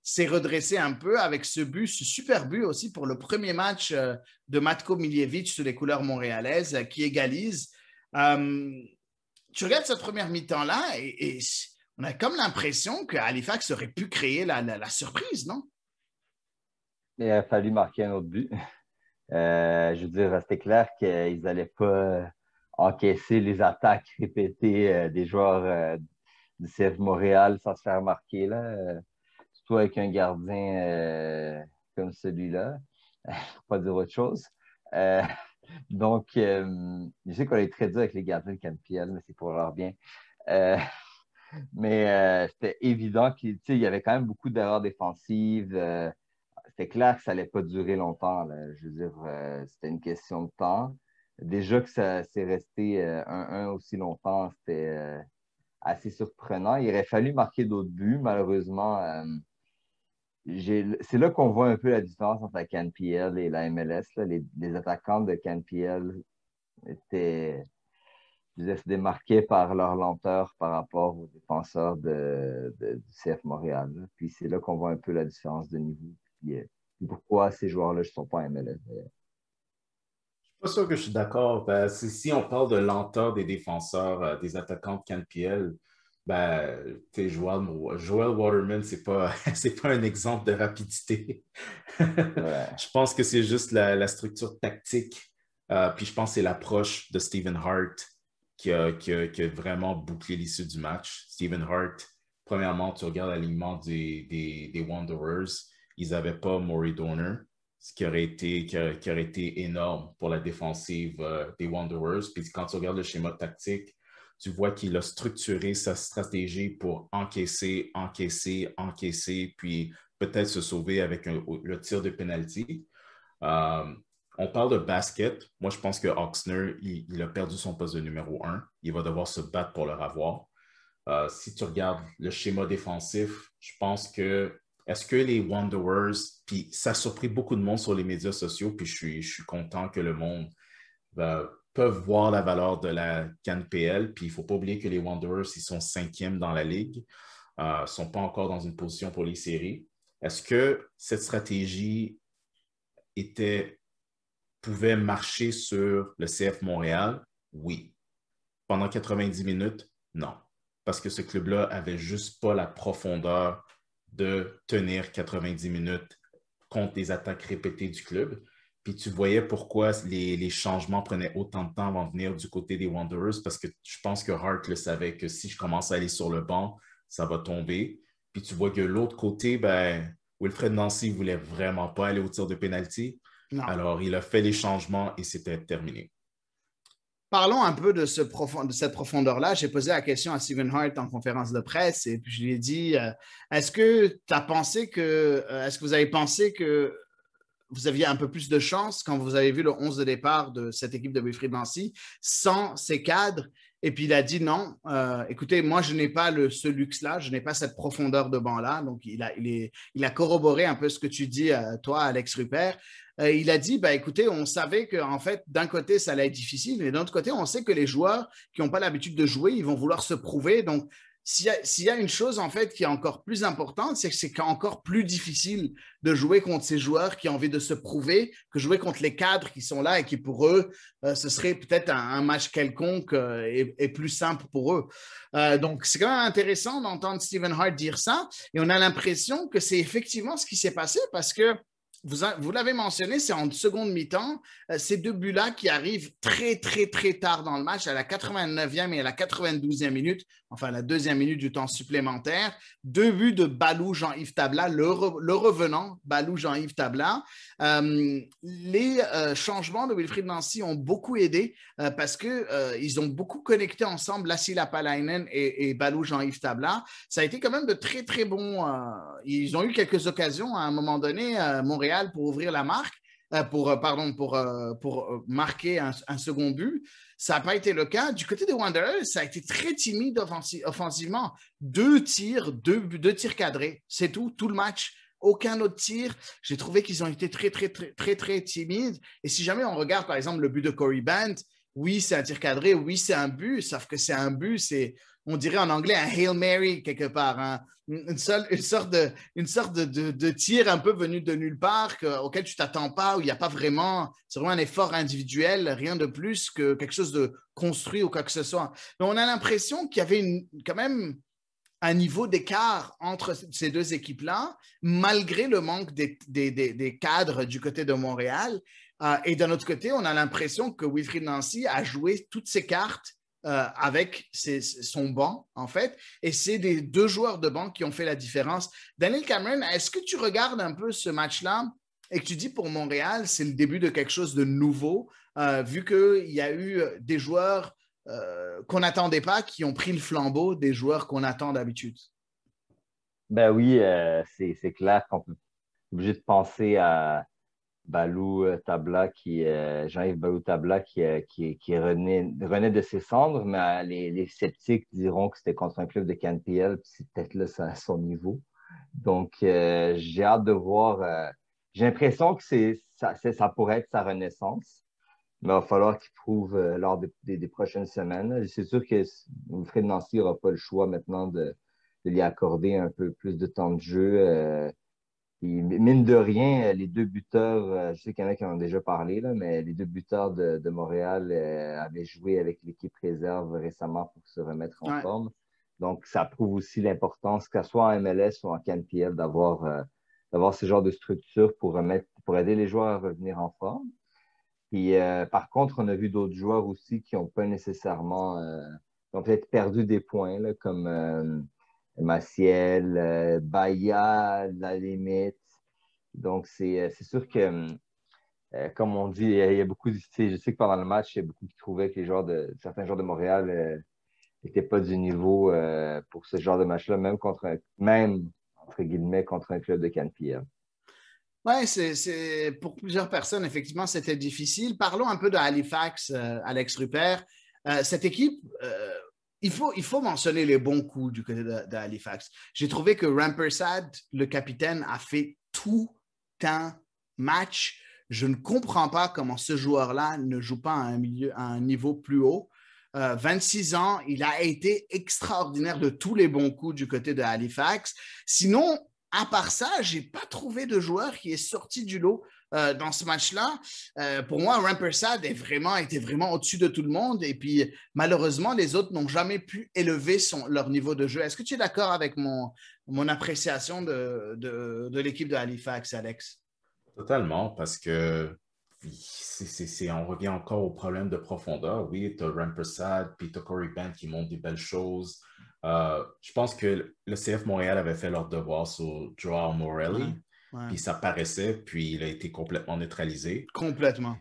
s'est redressé un peu avec ce super but aussi pour le premier match de Matko Miljevic sous les couleurs montréalaises qui égalise. Tu regardes cette première mi-temps-là et on a comme l'impression que Halifax aurait pu créer la surprise, non? Il a fallu marquer un autre but. Je veux dire, c'était clair qu'ils n'allaient pas encaisser les attaques répétées des joueurs du CF Montréal sans se faire marquer, là. Surtout avec un gardien comme celui-là. Pour pas dire autre chose. Donc, je sais qu'on est très dur avec les gardiens de Campbell, mais c'est pour leur bien. Mais c'était évident qu'il y avait quand même beaucoup d'erreurs défensives. C'était clair que ça n'allait pas durer longtemps. Là. Je veux dire, c'était une question de temps. Déjà que ça s'est resté 1-1 aussi longtemps, c'était assez surprenant. Il aurait fallu marquer d'autres buts. Malheureusement, c'est là qu'on voit un peu la différence entre la CanPL et la MLS. Là. Les attaquants de CanPL se démarquaient par leur lenteur par rapport aux défenseurs du CF Montréal. Là. Puis c'est là qu'on voit un peu la différence de niveau. Puis, pourquoi ces joueurs-là ne sont pas en MLS? Je suis pas sûr que je suis d'accord. Si on parle de lenteur des défenseurs, des attaquants de CanPL, Joel Waterman, c'est pas, c'est pas un exemple de rapidité. Ouais. Je pense que c'est juste la structure tactique. Puis je pense que c'est l'approche de Stephen Hart qui a vraiment bouclé l'issue du match. Stephen Hart, premièrement, tu regardes l'alignement des Wanderers, ils n'avaient pas Maury Dorner, ce qui aurait été énorme pour la défensive des Wanderers. Puis quand tu regardes le schéma tactique, tu vois qu'il a structuré sa stratégie pour encaisser, puis peut-être se sauver avec le tir de penalty. On parle de basket. Moi, je pense que Oxner, il a perdu son poste de numéro 1. Il va devoir se battre pour le revoir. Si tu regardes le schéma défensif, je pense que est-ce que les Wanderers, puis ça a surpris beaucoup de monde sur les médias sociaux, puis je suis content que le monde peuvent voir la valeur de la CAN PL, puis il ne faut pas oublier que les Wanderers, ils sont 5e dans la ligue, ne sont pas encore dans une position pour les séries. Est-ce que cette stratégie pouvait marcher sur le CF Montréal? Oui. Pendant 90 minutes? Non. Parce que ce club-là avait juste pas la profondeur de tenir 90 minutes contre les attaques répétées du club. Puis tu voyais pourquoi les changements prenaient autant de temps avant de venir du côté des Wanderers, parce que je pense que Hart le savait que si je commence à aller sur le banc, ça va tomber. Puis tu vois que l'autre côté, Wilfred Nancy ne voulait vraiment pas aller au tir de pénalty. Alors, il a fait les changements et c'était terminé. Parlons un peu de cette profondeur-là. J'ai posé la question à Stephen Hart en conférence de presse et puis je lui ai dit, est-ce que vous avez pensé que vous aviez un peu plus de chance quand vous avez vu le 11 de départ de cette équipe de Wilfried Nancy sans ses cadres? Et puis il a dit non, écoutez, moi je n'ai pas ce luxe-là, je n'ai pas cette profondeur de banc-là. Donc il a corroboré un peu ce que tu dis, toi, Alex Rupert. Il a dit, écoutez, on savait qu'en fait, d'un côté, ça allait être difficile, mais d'un autre côté, on sait que les joueurs qui n'ont pas l'habitude de jouer, ils vont vouloir se prouver. Donc, s'il y a une chose, en fait, qui est encore plus importante, c'est que c'est encore plus difficile de jouer contre ces joueurs qui ont envie de se prouver que jouer contre les cadres qui sont là et qui, pour eux, ce serait peut-être un match quelconque et plus simple pour eux. Donc, c'est quand même intéressant d'entendre Stephen Hart dire ça. Et on a l'impression que c'est effectivement ce qui s'est passé parce que vous l'avez mentionné, c'est en seconde mi-temps, ces deux buts-là qui arrivent très, très, très tard dans le match, à la 89e et à la 92e minute, enfin la deuxième minute du temps supplémentaire. Deux buts de Balou Jean-Yves Tabla, le revenant Balou Jean-Yves Tabla. Les changements de Wilfried Nancy ont beaucoup aidé parce qu'ils ont beaucoup connecté ensemble Lassi Lapalainen et Balou Jean-Yves Tabla. Ça a été quand même de très, très bons... ils ont eu quelques occasions à un moment donné, Montréal, pour ouvrir la marque, pour marquer un second but. Ça n'a pas été le cas. Du côté des Wanderers, ça a été très timide offensivement. Deux tirs cadrés, c'est tout le match. Aucun autre tir. J'ai trouvé qu'ils ont été très, très, très, très, très timides. Et si jamais on regarde, par exemple, le but de Corey Bant, oui, c'est un tir cadré, oui, c'est un but, sauf que c'est un but, on dirait en anglais un Hail Mary quelque part, hein? Une sorte de tir un peu venu de nulle part auquel tu ne t'attends pas, où il n'y a pas vraiment, c'est vraiment un effort individuel, rien de plus que quelque chose de construit ou quoi que ce soit. Mais on a l'impression qu'il y avait quand même un niveau d'écart entre ces deux équipes-là, malgré le manque des cadres du côté de Montréal. Et d'un autre côté, on a l'impression que Wilfried Nancy a joué toutes ses cartes avec son banc, en fait. Et c'est des deux joueurs de banc qui ont fait la différence. Daniel Cameron, est-ce que tu regardes un peu ce match-là et que tu dis pour Montréal, c'est le début de quelque chose de nouveau, vu qu'il y a eu des joueurs qu'on n'attendait pas qui ont pris le flambeau des joueurs qu'on attend d'habitude? Ben oui, c'est clair qu'on peut obligé de penser à Balou Tabla, Jean-Yves Balou Tabla qui renaît de ses cendres, mais les sceptiques diront que c'était contre un club de CanPL, puis c'est peut-être là à son niveau. Donc, j'ai hâte de voir. J'ai l'impression que ça pourrait être sa renaissance, mais il va falloir qu'il prouve lors des prochaines semaines. C'est sûr que Wilfried Nancy n'aura pas le choix maintenant de lui accorder un peu plus de temps de jeu. Et mine de rien, les deux buteurs, je sais qu'il y en a qui en ont déjà parlé, là, mais les deux buteurs de Montréal avaient joué avec l'équipe réserve récemment pour se remettre en forme. Donc, ça prouve aussi l'importance, que ce soit en MLS ou en CanPL, d'avoir ce genre de structure pour aider les joueurs à revenir en forme. Puis, par contre, on a vu d'autres joueurs aussi qui n'ont pas nécessairement, qui ont peut-être perdu des points, là, comme Maciel, Bahia, à la limite. Donc, c'est sûr que, comme on dit, il y a beaucoup de... Je sais que pendant le match, il y a beaucoup qui trouvaient que certains joueurs de Montréal n'étaient pas du niveau pour ce genre de match-là, même, entre guillemets, contre un club de CanPL. Oui, pour plusieurs personnes, effectivement, c'était difficile. Parlons un peu de Halifax, Alex Rupert. Cette équipe, il faut mentionner les bons coups du côté de Halifax. J'ai trouvé que Rampersad, le capitaine, a fait tout un match. Je ne comprends pas comment ce joueur-là ne joue pas à un niveau plus haut. 26 ans, il a été extraordinaire de tous les bons coups du côté de Halifax. Sinon, à part ça, je n'ai pas trouvé de joueur qui est sorti du lot dans ce match-là. Pour moi, Rampersad était vraiment au-dessus de tout le monde. Et puis, malheureusement, les autres n'ont jamais pu élever leur niveau de jeu. Est-ce que tu es d'accord avec mon appréciation de l'équipe de Halifax, Alex? Totalement, parce que on revient encore au problème de profondeur. Oui, tu as Rampersad, puis tu as Corey Band qui montrent des belles choses. Je pense que le CF Montréal avait fait leur devoir sur Joao Morelli, puis ça paraissait, puis il a été complètement neutralisé. Complètement.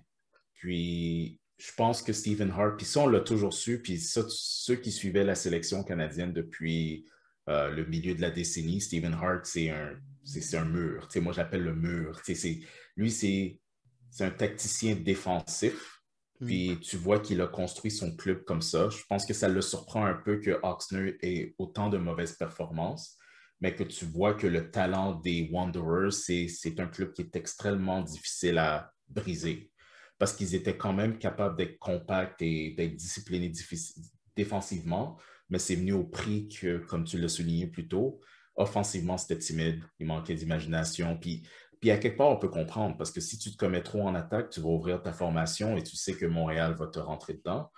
Puis je pense que Stephen Hart, puis ça, on l'a toujours su, puis ça, ceux qui suivaient la sélection canadienne depuis le milieu de la décennie, Stephen Hart, c'est un mur. Tu sais, moi, j'appelle le mur. Tu sais, lui, c'est un tacticien défensif. Puis tu vois qu'il a construit son club comme ça. Je pense que ça le surprend un peu que Oxnard ait autant de mauvaises performances, mais que tu vois que le talent des Wanderers, c'est un club qui est extrêmement difficile à briser. Parce qu'ils étaient quand même capables d'être compacts et d'être disciplinés défensivement, mais c'est venu au prix que, comme tu l'as souligné plus tôt, offensivement, c'était timide, il manquait d'imagination. Puis à quelque part, on peut comprendre, parce que si tu te commets trop en attaque, tu vas ouvrir ta formation et tu sais que Montréal va te rentrer dedans.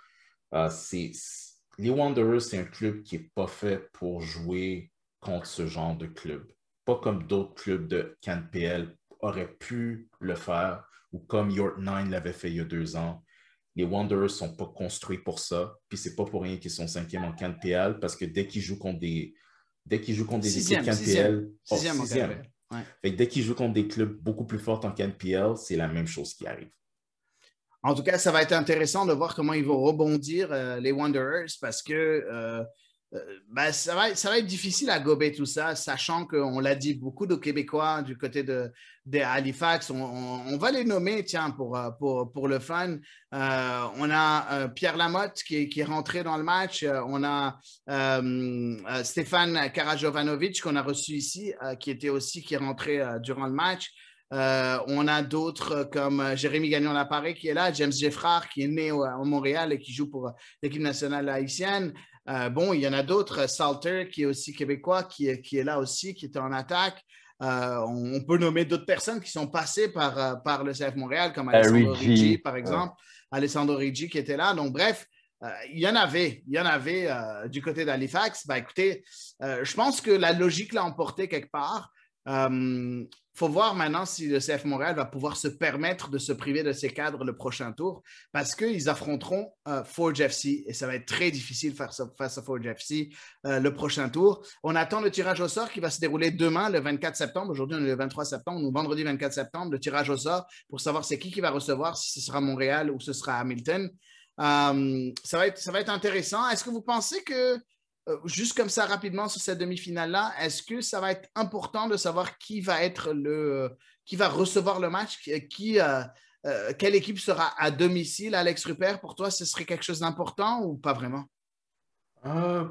Les Wanderers, c'est un club qui n'est pas fait pour jouer contre ce genre de club. Pas comme d'autres clubs de CanPL auraient pu le faire, ou comme York 9 l'avait fait il y a 2 ans. Les Wanderers ne sont pas construits pour ça. Puis c'est pas pour rien qu'ils sont 5e en CanPL, parce que dès qu'ils jouent contre des équipes CanPL, sixième. Ouais. Fait que dès qu'ils jouent contre des clubs beaucoup plus forts en CanPL, c'est la même chose qui arrive. En tout cas, ça va être intéressant de voir comment ils vont rebondir, les Wanderers, parce que ça va être difficile à gober tout ça, sachant qu'on l'a dit, beaucoup de Québécois du côté de Halifax, on va les nommer, tiens, pour le fun. On a Pierre Lamotte qui est rentré dans le match. On a Stéphane Karajovanovic qu'on a reçu ici, qui est rentré durant le match. On a d'autres comme Jérémy Gagnon-Laparé qui est là, James Geffrard qui est né au Montréal et qui joue pour l'équipe nationale haïtienne. Il y en a d'autres, Salter qui est aussi québécois, qui est là aussi, qui était en attaque. On peut nommer d'autres personnes qui sont passées par le CF Montréal, comme Alessandro Ricci, par exemple. Alessandro Ricci qui était là. Donc, bref, il y en avait du côté d'Halifax. Écoutez, je pense que la logique l'a emporté quelque part. Faut voir maintenant si le CF Montréal va pouvoir se permettre de se priver de ses cadres le prochain tour parce qu'ils affronteront Forge FC et ça va être très difficile face à Forge FC le prochain tour. On attend le tirage au sort qui va se dérouler demain, le 24 septembre. Aujourd'hui, on est le 23 septembre, donc vendredi 24 septembre, le tirage au sort pour savoir c'est qui va recevoir, si ce sera Montréal ou ce sera Hamilton. Ça va être intéressant. Est-ce que vous pensez que juste comme ça, rapidement, sur cette demi-finale-là, est-ce que ça va être important de savoir qui va recevoir le match, quelle équipe sera à domicile? Alex Rupert, pour toi, ce serait quelque chose d'important ou pas vraiment? Pas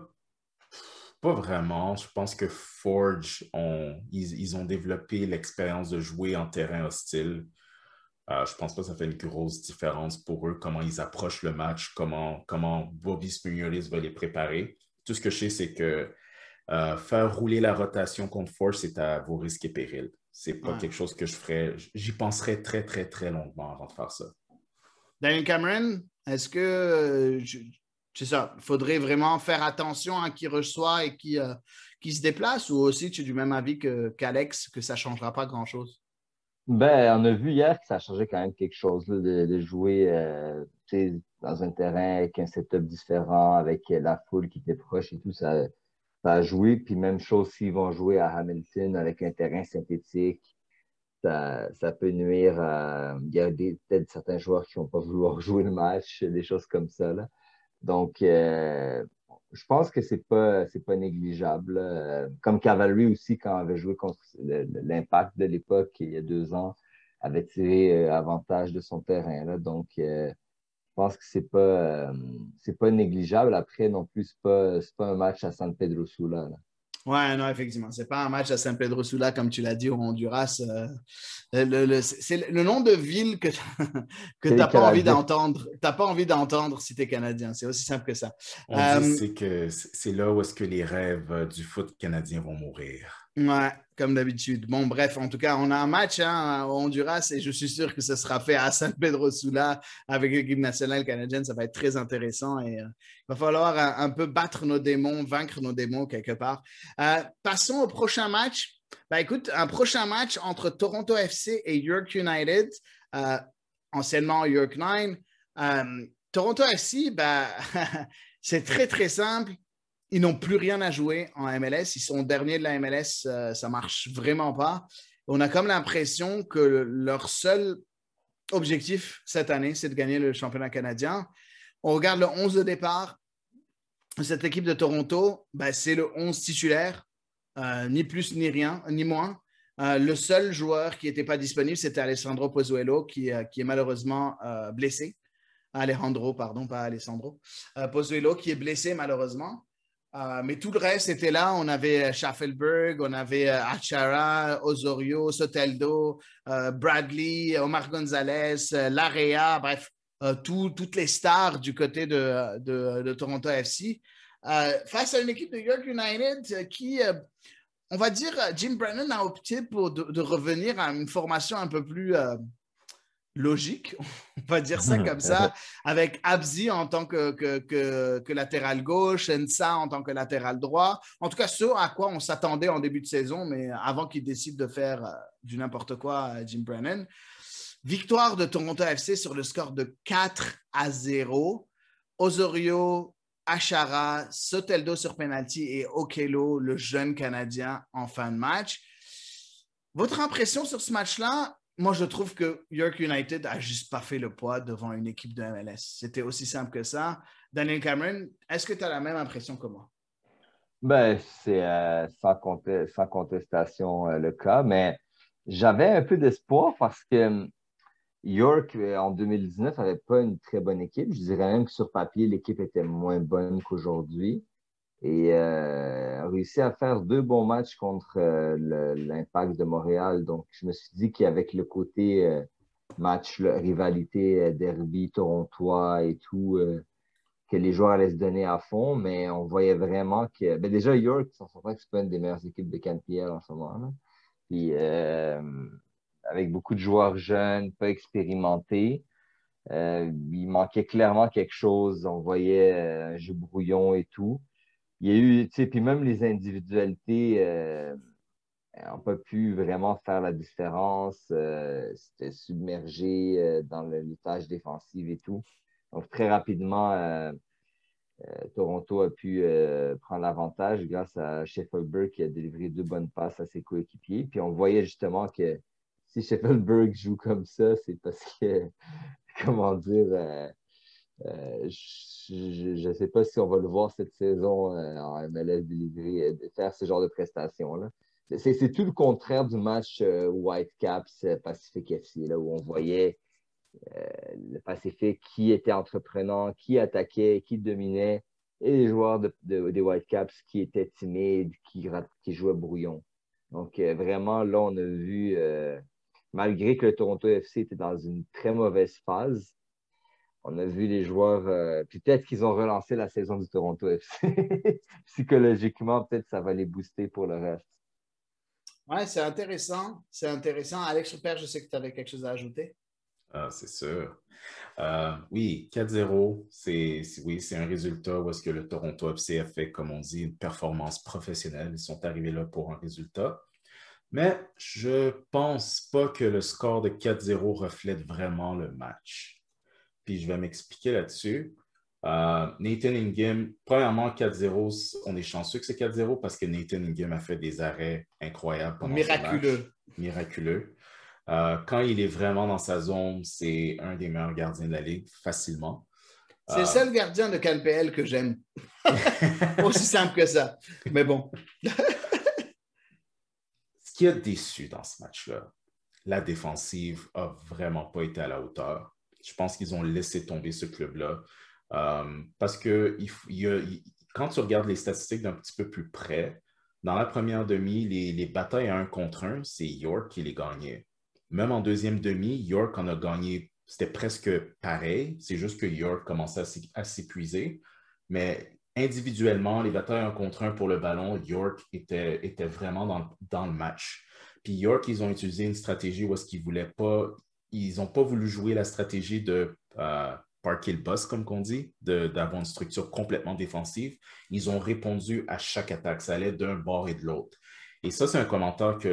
vraiment. Je pense que Forge, ils ont développé l'expérience de jouer en terrain hostile. Je pense pas que ça fait une grosse différence pour eux, comment ils approchent le match, comment Bobby Spignolis va les préparer. Tout ce que je sais, c'est que faire rouler la rotation contre Forge, c'est à vos risques et périls. C'est pas quelque chose que je ferais. J'y penserais très, très, très longuement avant de faire ça. Daniel Cameron, est-ce que c'est ça, il faudrait vraiment faire attention à qui reçoit et qui se déplace ou aussi tu es du même avis qu'Alex, que ça ne changera pas grand-chose? On a vu hier que ça changeait quand même quelque chose là, de jouer dans un terrain avec un setup différent, avec la foule qui était proche et tout, ça a joué. Puis même chose s'ils vont jouer à Hamilton avec un terrain synthétique, ça peut nuire. Il y a peut-être certains joueurs qui vont pas vouloir jouer le match, des choses comme ça, là. Donc, je pense que c'est pas négligeable. Comme Cavalry aussi, quand on avait joué contre l'Impact de l'époque, il y a 2 ans, avait tiré avantage de son terrain, là. Donc, pense que c'est pas négligeable. Après, non plus, c'est pas un match à San Pedro Sula, là. Ouais, non, effectivement. C'est pas un match à San Pedro Sula, comme tu l'as dit, au Honduras. C'est le nom de ville que tu C'est les n'as pas envie Canadiens. d'entendre. T'as pas envie d'entendre si tu es Canadien. C'est aussi simple que ça. On dit Euh, c'est que c'est là où est-ce que les rêves du foot canadien vont mourir. Ouais, comme d'habitude. Bon, bref, en tout cas, on a un match hein, au Honduras et je suis sûr que ce sera fait à San Pedro Sula avec l'équipe nationale canadienne. Ça va être très intéressant et il va falloir un peu battre nos démons, vaincre nos démons quelque part. Passons au prochain match. Ben, écoute, un prochain match entre Toronto FC et York United, euh, anciennement York 9. Toronto FC, ben, c'est très, très simple. Ils n'ont plus rien à jouer en MLS. Ils sont derniers de la MLS. Ça marche vraiment pas. On a comme l'impression que leur seul objectif cette année, c'est de gagner le championnat canadien. On regarde le 11 de départ. Cette équipe de Toronto, ben, c'est le 11 titulaire, ni plus ni rien, ni moins. Le seul joueur qui n'était pas disponible, c'était Alessandro Pozuelo, qui est malheureusement blessé. Alejandro, pardon, pas Alessandro. Pozuelo, qui est blessé malheureusement. Mais tout le reste était là. On avait Schaffelberg, on avait Achara, Osorio, Soteldo, Bradley, Omar Gonzalez, Larea, bref, toutes les stars du côté de Toronto FC. Face à une équipe de York United qui, on va dire, Jim Brennan a opté pour de revenir à une formation un peu plus logique, on va dire ça comme ça, avec Abzi en tant que latéral gauche, Ensa en tant que latéral droit. En tout cas, ce à quoi on s'attendait en début de saison, mais avant qu'il décide de faire du n'importe quoi, Jim Brennan. Victoire de Toronto FC sur le score de 4-0. Osorio, Achara, Soteldo sur penalty et Okello, le jeune Canadien, en fin de match. Votre impression sur ce match-là? Moi, je trouve que York United a juste pas fait le poids devant une équipe de MLS. C'était aussi simple que ça. Daniel Cameron, est-ce que tu as la même impression que moi? Ben, c'est sans contestation le cas, mais j'avais un peu d'espoir parce que York, en 2019, n'avait pas une très bonne équipe. Je dirais même que sur papier, l'équipe était moins bonne qu'aujourd'hui. Et a réussi à faire 2 bons matchs contre l'Impact de Montréal. Donc, je me suis dit qu'avec le côté match, rivalité, derby torontois et tout, que les joueurs allaient se donner à fond, mais on voyait vraiment que... Ben déjà, York, on s'entend que c'est pas une des meilleures équipes de CanPL en ce moment, là. Puis, avec beaucoup de joueurs jeunes, pas expérimentés, il manquait clairement quelque chose. On voyait un jeu brouillon et tout. Il y a eu, tu sais, puis même les individualités n'ont pas pu vraiment faire la différence. C'était submergé dans les tâches défensives et tout. Donc, très rapidement, Toronto a pu prendre l'avantage grâce à Scheffelberg qui a délivré 2 bonnes passes à ses coéquipiers. Puis on voyait justement que si Scheffelberg joue comme ça, c'est parce que, comment dire, je ne sais pas si on va le voir cette saison en MLS délivrer, faire ce genre de prestations-là. C'est tout le contraire du match Whitecaps Pacific FC, là, où on voyait le Pacifique qui était entreprenant, qui attaquait, qui dominait, et les joueurs des Whitecaps qui étaient timides, qui jouaient brouillon. Donc, vraiment, là, on a vu, malgré que le Toronto FC était dans une très mauvaise phase, on a vu les joueurs, peut-être qu'ils ont relancé la saison du Toronto FC. Psychologiquement, peut-être ça va les booster pour le reste. Ouais, c'est intéressant. C'est intéressant. Alex Rupert, je sais que tu avais quelque chose à ajouter. Ah, c'est sûr. Oui, 4-0, oui, c'est un résultat où est-ce que le Toronto FC a fait, comme on dit, une performance professionnelle. Ils sont arrivés là pour un résultat. Mais je pense pas que le score de 4-0 reflète vraiment le match. Puis je vais m'expliquer là-dessus. Nathan Ingham, premièrement, 4-0, on est chanceux que c'est 4-0 parce que Nathan Ingham a fait des arrêts incroyables pendant ce match. Miraculeux. Quand il est vraiment dans sa zone, c'est un des meilleurs gardiens de la Ligue, facilement. C'est le seul gardien de CanPL que j'aime. Aussi simple que ça. Mais bon. Ce qui a déçu dans ce match-là, la défensive n'a vraiment pas été à la hauteur. Je pense qu'ils ont laissé tomber ce club-là. Parce que quand tu regardes les statistiques d'un petit peu plus près, dans la première demi, les batailles à 1 contre 1, c'est York qui les gagnait. Même en deuxième demi, York en a gagné, c'était presque pareil. C'est juste que York commençait à s'épuiser. Mais individuellement, les batailles 1 contre 1 pour le ballon, York était vraiment dans le match. Puis York, ils ont utilisé une stratégie où est-ce qu'ils voulaient pas, ils n'ont pas voulu jouer la stratégie de parquer le boss, comme qu'on dit, d'avoir une structure complètement défensive. Ils ont répondu à chaque attaque. Ça allait d'un bord et de l'autre. Et ça, c'est un commentaire que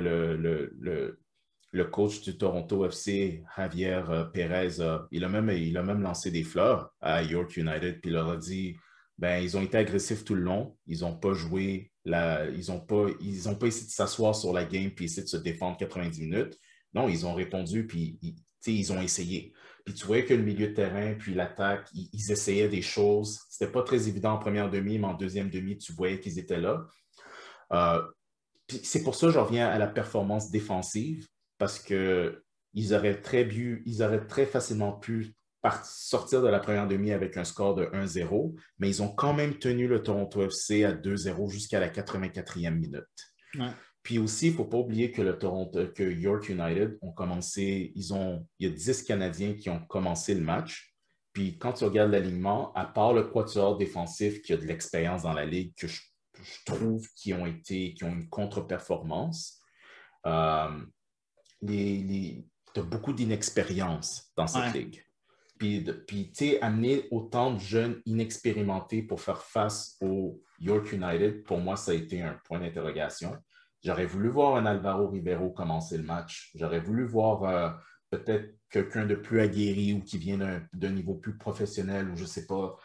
le coach du Toronto FC, Javier Pérez, il a même lancé des fleurs à York United, puis il leur a dit, ben, ils ont été agressifs tout le long, ils n'ont pas joué, ils n'ont pas essayé de s'asseoir sur la game puis essayer de se défendre 90 minutes. Non, ils ont répondu, puis ils ont essayé. Puis tu voyais que le milieu de terrain, puis l'attaque, ils essayaient des choses. C'était pas très évident en première demi, mais en deuxième demi, tu voyais qu'ils étaient là. Puis c'est pour ça que je reviens à la performance défensive, parce qu'ils auraient très facilement pu sortir de la première demi avec un score de 1-0, mais ils ont quand même tenu le Toronto FC à 2-0 jusqu'à la 84e minute. Ouais. Puis aussi, il ne faut pas oublier que York United ont commencé, il y a 10 Canadiens qui ont commencé le match. Puis quand tu regardes l'alignement, à part le quatuor défensif qui a de l'expérience dans la ligue, que je trouve qui ont une contre-performance, tu as beaucoup d'inexpérience dans cette ligue. Puis tu sais, amener autant de jeunes inexpérimentés pour faire face au York United, pour moi, ça a été un point d'interrogation. J'aurais voulu voir un Alvaro Ribeiro commencer le match. J'aurais voulu voir peut-être quelqu'un de plus aguerri ou qui vient d'un niveau plus professionnel ou je ne sais pas,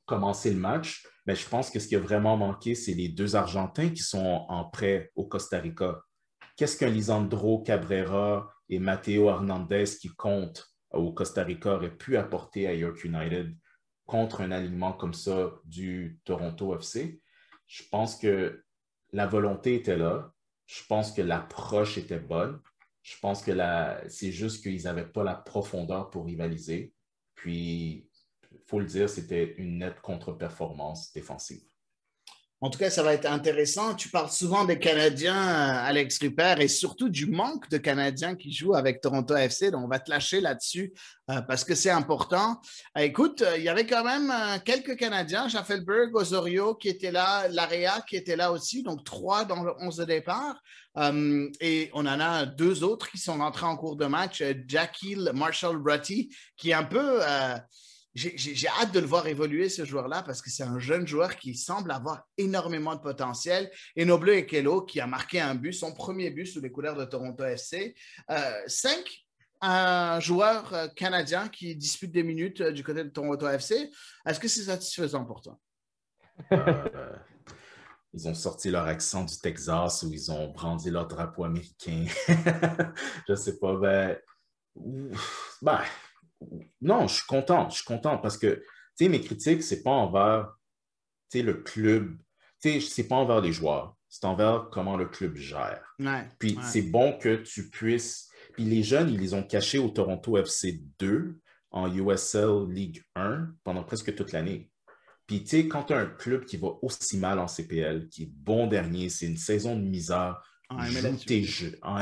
commencer le match. Mais je pense que ce qui a vraiment manqué, c'est les 2 Argentins qui sont en prêt au Costa Rica. Qu'est-ce qu'un Lisandro Cabrera et Matteo Hernandez qui comptent au Costa Rica auraient pu apporter à York United contre un alignement comme ça du Toronto FC? Je pense que la volonté était là. Je pense que l'approche était bonne. Je pense que c'est juste qu'ils n'avaient pas la profondeur pour rivaliser. Puis, il faut le dire, c'était une nette contre-performance défensive. En tout cas, ça va être intéressant. Tu parles souvent des Canadiens, Alex Rupert, et surtout du manque de Canadiens qui jouent avec Toronto FC. Donc, on va te lâcher là-dessus parce que c'est important. Écoute, il y avait quand même quelques Canadiens, Schaffelberg, Osorio qui étaient là, Larea qui était là aussi, donc 3 dans le 11 de départ. Et on en a 2 autres qui sont entrés en cours de match, Jackie Marshall Rutty, qui est un peu... J'ai hâte de le voir évoluer, ce joueur-là, parce que c'est un jeune joueur qui semble avoir énormément de potentiel. Et Noble Ekelo, qui a marqué un but, son premier but sous les couleurs de Toronto FC. 5 joueurs canadiens qui disputent des minutes du côté de Toronto FC. Est-ce que c'est satisfaisant pour toi? Ils ont sorti leur accent du Texas ou ils ont brandi leur drapeau américain. Je ne sais pas. Non, je suis content parce que, tu sais, mes critiques, c'est pas envers, tu sais, le club, tu sais, c'est pas envers les joueurs, c'est envers comment le club gère. Puis c'est bon que tu puisses, puis les jeunes, ils les ont cachés au Toronto FC 2 en USL League 1 pendant presque toute l'année. Puis, tu sais, quand tu as un club qui va aussi mal en CPL, qui est bon dernier, c'est une saison de misère, en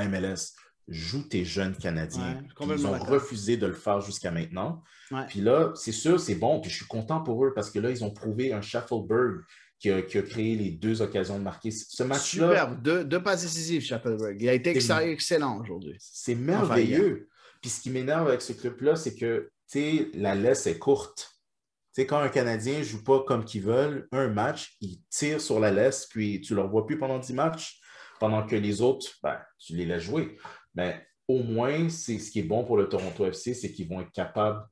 MLS, joue tes jeunes Canadiens. Ils ont refusé de le faire jusqu'à maintenant. Puis là, c'est sûr, c'est bon. Puis je suis content pour eux parce que là, ils ont prouvé un Schaffelberg qui a créé les 2 occasions de marquer. Ce match-là... Superbe. 2 passes décisives, Schaffelberg. Il a été excellent aujourd'hui. C'est merveilleux. Puis ce qui m'énerve avec ce club-là, c'est que, tu sais, la laisse est courte. Tu sais, quand un Canadien ne joue pas comme qu'ils veulent, un match, ils tirent sur la laisse, puis tu ne le vois plus pendant 10 matchs, pendant que les autres, tu les laisses jouer. Mais au moins, c'est ce qui est bon pour le Toronto FC, c'est qu'ils vont être capables,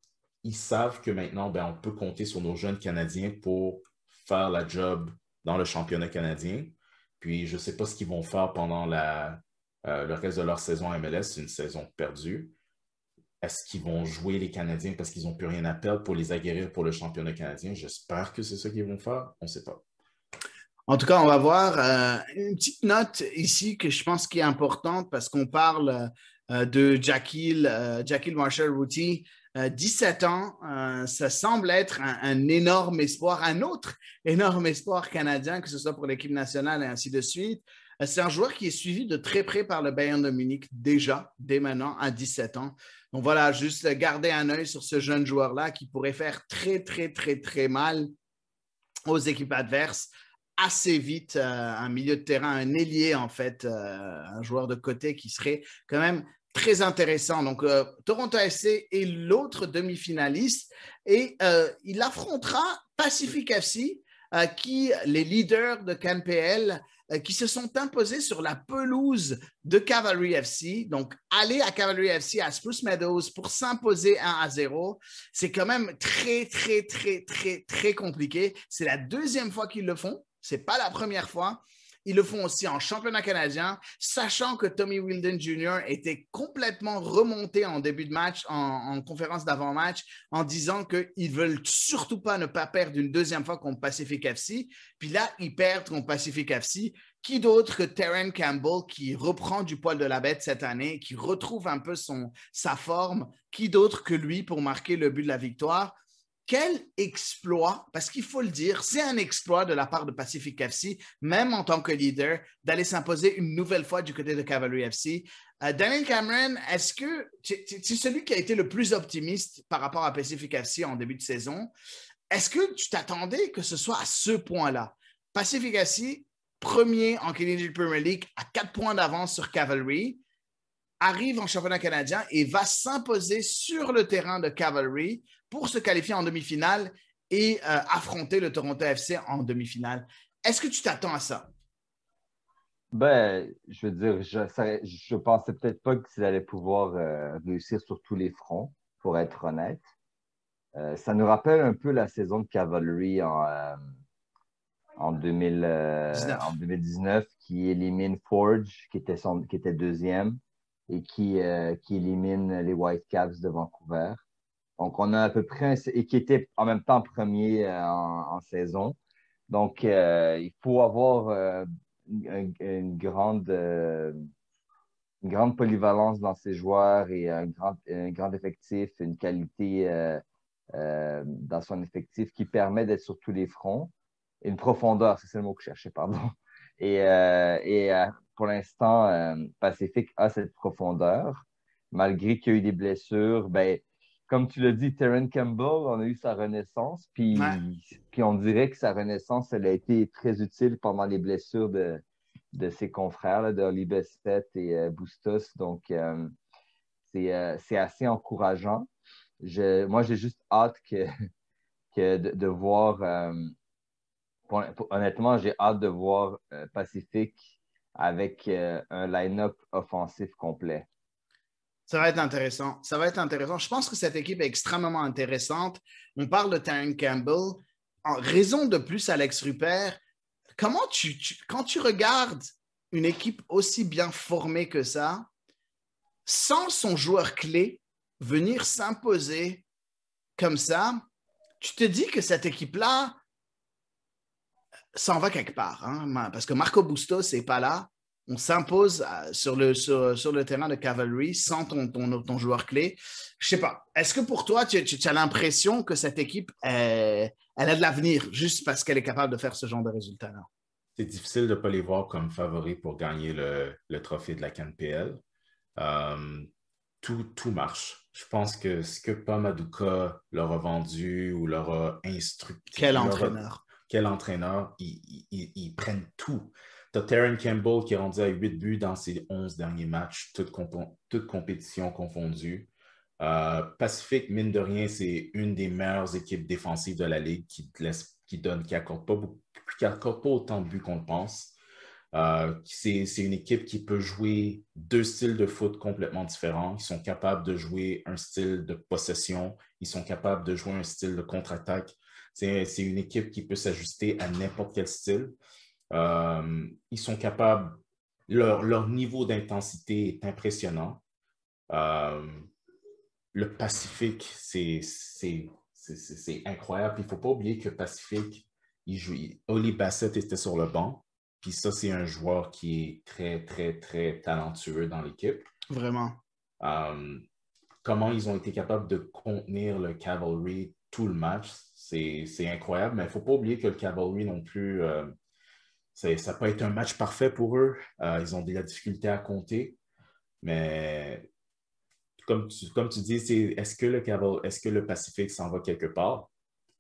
ils savent que maintenant, on peut compter sur nos jeunes Canadiens pour faire la job dans le championnat canadien. Puis, je ne sais pas ce qu'ils vont faire pendant le reste de leur saison à MLS, c'est une saison perdue. Est-ce qu'ils vont jouer les Canadiens parce qu'ils n'ont plus rien à perdre pour les aguerrir pour le championnat canadien? J'espère que c'est ça qu'ils vont faire. On ne sait pas. En tout cas, on va voir une petite note ici que je pense qui est importante parce qu'on parle de Jackie Marshall-Rutty. 17 ans, ça semble être un énorme espoir, un autre énorme espoir canadien, que ce soit pour l'équipe nationale et ainsi de suite. C'est un joueur qui est suivi de très près par le Bayern de Munich déjà, dès maintenant, à 17 ans. Donc voilà, juste garder un œil sur ce jeune joueur-là qui pourrait faire très, très, très, très mal aux équipes adverses assez vite, un milieu de terrain, un ailier en fait, un joueur de côté qui serait quand même très intéressant. Donc, Toronto FC est l'autre demi-finaliste et il affrontera Pacific FC, qui, les leaders de CanPL, qui se sont imposés sur la pelouse de Cavalry FC. Donc, aller à Cavalry FC à Spruce Meadows pour s'imposer 1-0, c'est quand même très, très, très, très, très compliqué. C'est la deuxième fois qu'ils le font. Ce n'est pas la première fois. Ils le font aussi en championnat canadien, sachant que Tommy Wheeldon Jr. était complètement remonté en début de match, en conférence d'avant-match, en disant qu'ils ne veulent surtout pas ne pas perdre une deuxième fois contre Pacific FC. Puis là, ils perdent contre Pacific FC. Qui d'autre que Terran Campbell, qui reprend du poil de la bête cette année, qui retrouve un peu sa forme. Qui d'autre que lui pour marquer le but de la victoire? Quel exploit, parce qu'il faut le dire, c'est un exploit de la part de Pacific FC, même en tant que leader, d'aller s'imposer une nouvelle fois du côté de Cavalry FC. Daniel Cameron, est-ce que c'est celui qui a été le plus optimiste par rapport à Pacific FC en début de saison? Est-ce que tu t'attendais que ce soit à ce point-là? Pacific FC, premier en Canadian Premier League, à 4 points d'avance sur Cavalry, arrive en championnat canadien et va s'imposer sur le terrain de Cavalry pour se qualifier en demi-finale et affronter le Toronto FC en demi-finale. Est-ce que tu t'attends à ça? Ben, je veux dire, je pensais peut-être pas qu'ils allaient pouvoir réussir sur tous les fronts, pour être honnête. Ça nous rappelle un peu la saison de Cavalry en 2019, qui élimine Forge, qui était deuxième, et qui élimine les Whitecaps de Vancouver. Donc, on a à peu près, et qui était en même temps premier en saison. Donc, il faut avoir une grande polyvalence dans ses joueurs et un grand effectif, une qualité dans son effectif qui permet d'être sur tous les fronts. Et une profondeur, c'est le mot que je cherchais, pardon. Et pour l'instant, Pacific a cette profondeur. Malgré qu'il y a eu des blessures, ben, comme tu l'as dit, Terran Campbell, on a eu sa renaissance, puis on dirait que sa renaissance, elle a été très utile pendant les blessures de ses confrères, là, de Oli Bessette et Bustos. Donc, c'est assez encourageant. Moi, j'ai juste hâte de voir... honnêtement, j'ai hâte de voir Pacific avec un line-up offensif complet. Ça va être intéressant. Ça va être intéressant. Je pense que cette équipe est extrêmement intéressante. On parle de Terran Campbell. En raison de plus, Alex Rupert, comment quand tu regardes une équipe aussi bien formée que ça, sans son joueur clé, venir s'imposer comme ça, tu te dis que cette équipe-là s'en va quelque part. Hein? Parce que Marco Bustos n'est pas là. On s'impose sur le terrain de Cavalry sans ton joueur clé. Je sais pas. Est-ce que pour toi, tu as l'impression que cette équipe, elle a de l'avenir juste parce qu'elle est capable de faire ce genre de résultats-là? C'est difficile de ne pas les voir comme favoris pour gagner le trophée de la CanPL. Tout marche. Je pense que ce que Pamaduka leur a vendu ou leur a instruit... Quel entraîneur! Quel entraîneur, ils prennent tout. Tu as Terran Campbell qui est rendu à 8 buts dans ses 11 derniers matchs, toutes compétitions confondues. Pacific, mine de rien, c'est une des meilleures équipes défensives de la Ligue qui n'accorde pas autant de buts qu'on le pense. C'est une équipe qui peut jouer deux styles de foot complètement différents. Ils sont capables de jouer un style de possession. Ils sont capables de jouer un style de contre-attaque. C'est une équipe qui peut s'ajuster à n'importe quel style. Ils sont capables, leur niveau d'intensité est impressionnant. Le Pacifique, c'est incroyable. Il ne faut pas oublier que Pacifique, Oli Bassett était sur le banc. Puis ça, c'est un joueur qui est très, très, très talentueux dans l'équipe. Vraiment. Comment ils ont été capables de contenir le Cavalry tout le match, c'est incroyable. Mais il ne faut pas oublier que le Cavalry non plus, ça n'a pas été un match parfait pour eux. Ils ont de la difficulté à compter. Mais comme tu dis, est-ce que le Pacifique s'en va quelque part?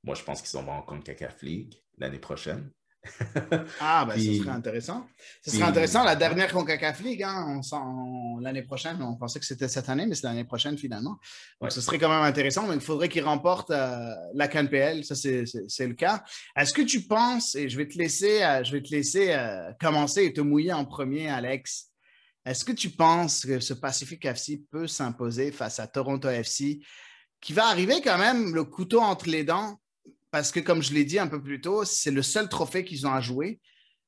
Moi, je pense qu'ils s'en vont en CONCACAF League l'année prochaine. Ah, ben, ce serait Puis, intéressant. Ce serait intéressant. puis, La dernière CONCACAF League, hein, l'année prochaine, on pensait que c'était cette année, mais c'est l'année prochaine finalement. Donc, ouais. ce serait quand même intéressant. Mais il faudrait qu'ils remportent la CANPL. Ça, c'est le cas. Est-ce que tu penses, et je vais te laisser commencer et te mouiller en premier, Alex. Est-ce que tu penses que ce Pacific FC peut s'imposer face à Toronto FC, qui va arriver quand même le couteau entre les dents? Parce que, comme je l'ai dit un peu plus tôt, c'est le seul trophée qu'ils ont à jouer.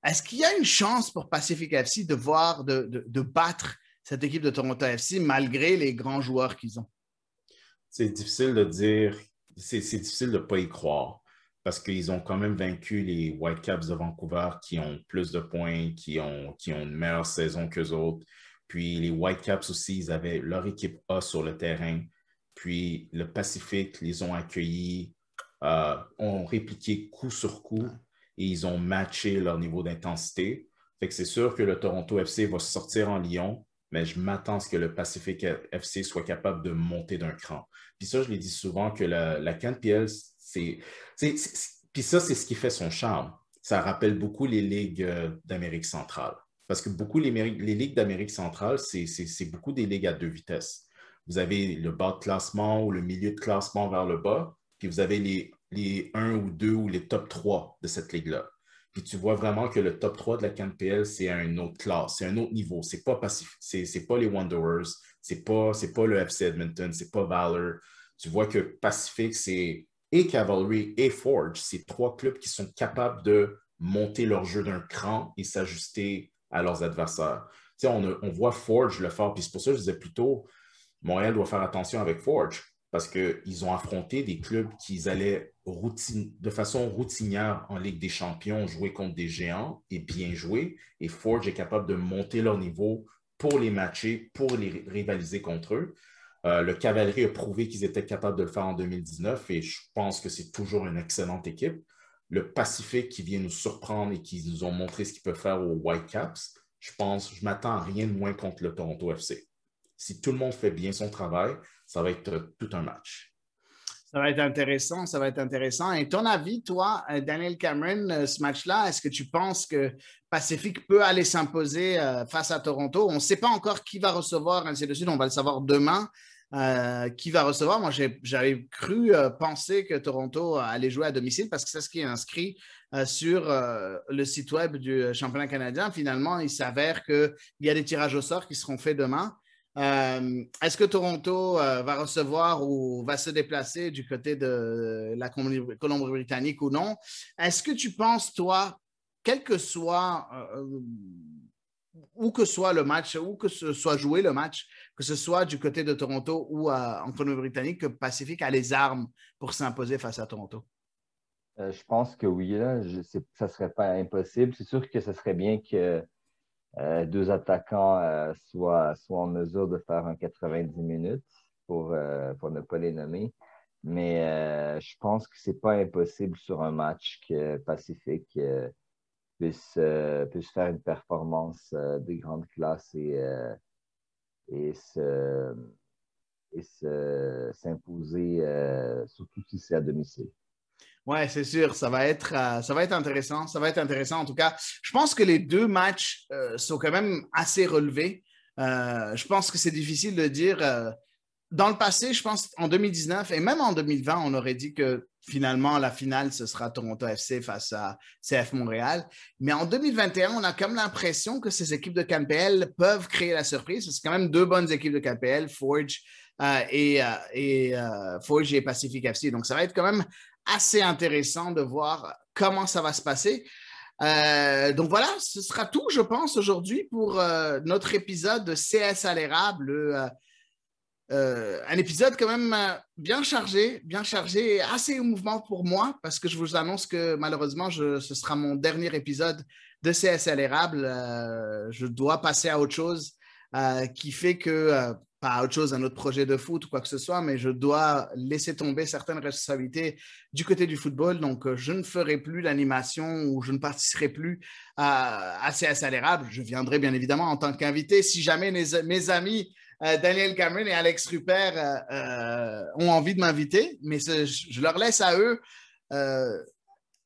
Est-ce qu'il y a une chance pour Pacific FC de battre cette équipe de Toronto FC malgré les grands joueurs qu'ils ont? C'est difficile de dire, c'est difficile de ne pas y croire parce qu'ils ont quand même vaincu les Whitecaps de Vancouver qui ont plus de points, qui ont une meilleure saison qu'eux autres. Puis les Whitecaps aussi, ils avaient leur équipe A sur le terrain. Puis le Pacifique les ont accueillis, ont répliqué coup sur coup et ils ont matché leur niveau d'intensité. Fait que c'est sûr que le Toronto FC va sortir en Lyon, mais je m'attends à ce que le Pacific FC soit capable de monter d'un cran. Puis ça, je l'ai dit souvent que la CanPL, puis ça, c'est ce qui fait son charme. Ça rappelle beaucoup les ligues d'Amérique centrale. Parce que les ligues d'Amérique centrale, c'est beaucoup des ligues à deux vitesses. Vous avez le bas de classement ou le milieu de classement vers le bas, puis vous avez les 1 ou 2 ou les top 3 de cette ligue-là. Puis tu vois vraiment que le top 3 de la CanPL, c'est une autre classe, c'est un autre niveau. C'est pas les Wanderers, c'est pas le FC Edmonton, c'est pas Valor. Tu vois que Pacific, c'est et Cavalry et Forge, c'est trois clubs qui sont capables de monter leur jeu d'un cran et s'ajuster à leurs adversaires. Tu sais, on voit Forge le faire, puis c'est pour ça que je disais plus tôt, Montréal doit faire attention avec Forge parce qu'ils ont affronté des clubs qui allaient de façon routinière en Ligue des Champions jouer contre des géants et bien jouer. Et Forge est capable de monter leur niveau pour les matcher, pour les rivaliser contre eux. Le Cavalerie a prouvé qu'ils étaient capables de le faire en 2019 et je pense que c'est toujours une excellente équipe. Le Pacifique qui vient nous surprendre et qui nous ont montré ce qu'ils peuvent faire aux Whitecaps, je m'attends à rien de moins contre le Toronto FC. Si tout le monde fait bien son travail, ça va être tout un match. Ça va être intéressant, ça va être intéressant. Et ton avis, toi, Daniel Cameron, ce match-là, est-ce que tu penses que Pacific peut aller s'imposer face à Toronto? On ne sait pas encore qui va recevoir, ainsi de suite, on va le savoir demain. Qui va recevoir? Moi, j'avais cru penser que Toronto allait jouer à domicile parce que c'est ce qui est inscrit sur le site web du championnat canadien. Finalement, il s'avère qu'il y a des tirages au sort qui seront faits demain. Est-ce que Toronto va recevoir ou va se déplacer du côté de la Colombie-Britannique ou non? Est-ce que tu penses, toi, quel que soit où que soit le match, où que ce soit joué le match, que ce soit du côté de Toronto ou en Colombie-Britannique, que Pacific a les armes pour s'imposer face à Toronto? Je pense que oui, là, ça ne serait pas impossible. C'est sûr que ce serait bien que deux attaquants soient en mesure de faire un 90 minutes pour ne pas les nommer. Mais je pense que ce n'est pas impossible sur un match que Pacific puisse faire une performance de grande classe et s'imposer, surtout si c'est à domicile. Oui, c'est sûr, ça va être intéressant. Ça va être intéressant. En tout cas, je pense que les deux matchs sont quand même assez relevés. Je pense que c'est difficile de dire. Dans le passé, je pense en 2019 et même en 2020, on aurait dit que finalement, la finale, ce sera Toronto FC face à CF Montréal. Mais en 2021, on a comme l'impression que ces équipes de CanPL peuvent créer la surprise. C'est quand même deux bonnes équipes de CanPL, Forge et Pacific FC. Donc, ça va être quand même assez intéressant de voir comment ça va se passer. Donc voilà, ce sera tout, je pense, aujourd'hui pour notre épisode de CS à l'érable. Un épisode quand même bien chargé et assez émouvant pour moi parce que je vous annonce que malheureusement, ce sera mon dernier épisode de CS à l'érable. Je dois passer à autre chose qui fait que pas à autre chose, un autre projet de foot ou quoi que ce soit, mais je dois laisser tomber certaines responsabilités du côté du football. Donc, je ne ferai plus l'animation ou je ne participerai plus à CS à l'érable. Je viendrai bien évidemment en tant qu'invité si jamais mes amis Daniel Cameron et Alex Rupert ont envie de m'inviter, mais je leur laisse à eux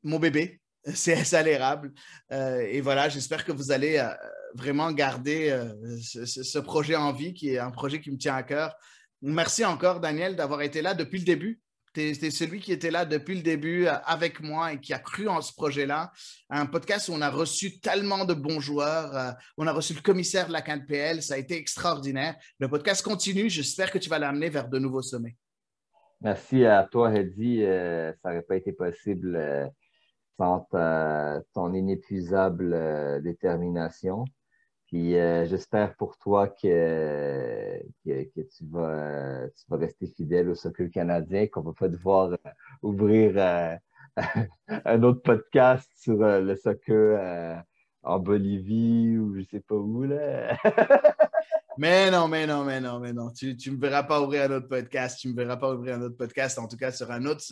mon bébé, CS à l'érable. Et voilà, j'espère que vous allez vraiment garder ce projet en vie, qui est un projet qui me tient à cœur. Merci encore, Daniel, d'avoir été là depuis le début. Tu es celui qui était là depuis le début avec moi et qui a cru en ce projet-là. Un podcast où on a reçu tellement de bons joueurs. On a reçu le commissaire de la CanPL. Ça a été extraordinaire. Le podcast continue. J'espère que tu vas l'amener vers de nouveaux sommets. Merci à toi, Hedy. Ça n'aurait pas été possible sans ton inépuisable détermination. Puis j'espère pour toi que tu vas rester fidèle au soccer canadien, qu'on va pas devoir ouvrir un autre podcast sur le soccer en Bolivie ou je sais pas où, là. Mais non. Tu ne me verras pas ouvrir un autre podcast. Tu ne me verras pas ouvrir un autre podcast, en tout cas sur un autre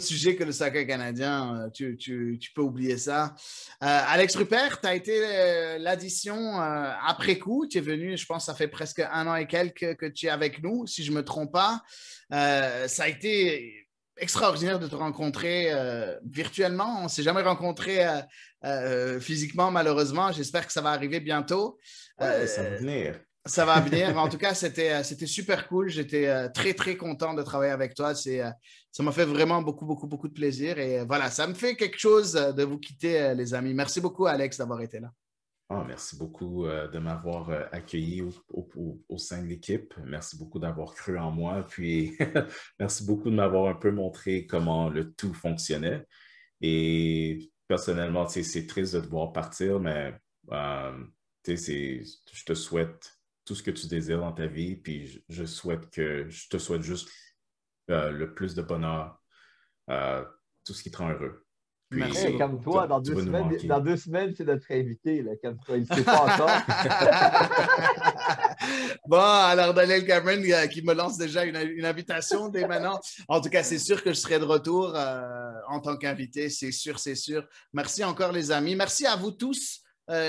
sujet que le soccer canadien. Tu peux oublier ça. Alex Rupert, tu as été l'addition après coup. Tu es venu, je pense, ça fait presque 1 an et quelques que tu es avec nous, si je ne me trompe pas. Ça a été extraordinaire de te rencontrer virtuellement. On ne s'est jamais rencontré physiquement, malheureusement. J'espère que ça va arriver bientôt. Ouais, ça va venir. Ça va venir. En tout cas, c'était super cool. J'étais très, très content de travailler avec toi. Ça m'a fait vraiment beaucoup, beaucoup, beaucoup de plaisir. Et voilà, ça me fait quelque chose de vous quitter, les amis. Merci beaucoup, Alex, d'avoir été là. Oh, merci beaucoup de m'avoir accueilli au sein de l'équipe. Merci beaucoup d'avoir cru en moi. Puis, merci beaucoup de m'avoir un peu montré comment le tout fonctionnait. Et personnellement, c'est triste de devoir partir, mais je te souhaite tout ce que tu désires dans ta vie. Puis, je te souhaite juste le plus de bonheur, tout ce qui te rend heureux. Puis, merci. Comme toi, dans 2 semaines, c'est notre invité. Là, comme toi, il ne sait pas encore. Bon, alors Daniel Cameron qui me lance déjà une invitation dès maintenant. En tout cas, c'est sûr que je serai de retour en tant qu'invité. C'est sûr, c'est sûr. Merci encore, les amis. Merci à vous tous.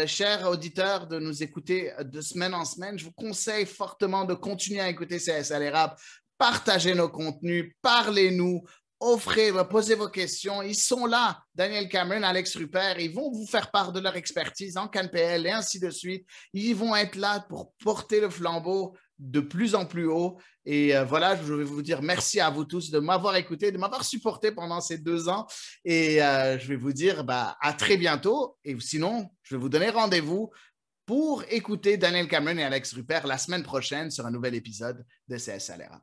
Chers auditeurs, de nous écouter de semaine en semaine. Je vous conseille fortement de continuer à écouter CS à l'érable. Partagez nos contenus, parlez-nous, offrez, posez vos questions. Ils sont là, Daniel Cameron, Alex Rupert. Ils vont vous faire part de leur expertise en CanPL et ainsi de suite. Ils vont être là pour porter le flambeau de plus en plus haut. Et voilà, je vais vous dire merci à vous tous de m'avoir écouté, de m'avoir supporté pendant ces 2 ans. Et je vais vous dire à très bientôt. Et sinon, je vais vous donner rendez-vous pour écouter Daniel Cameron et Alex Rupert la semaine prochaine sur un nouvel épisode de CS à l'érable.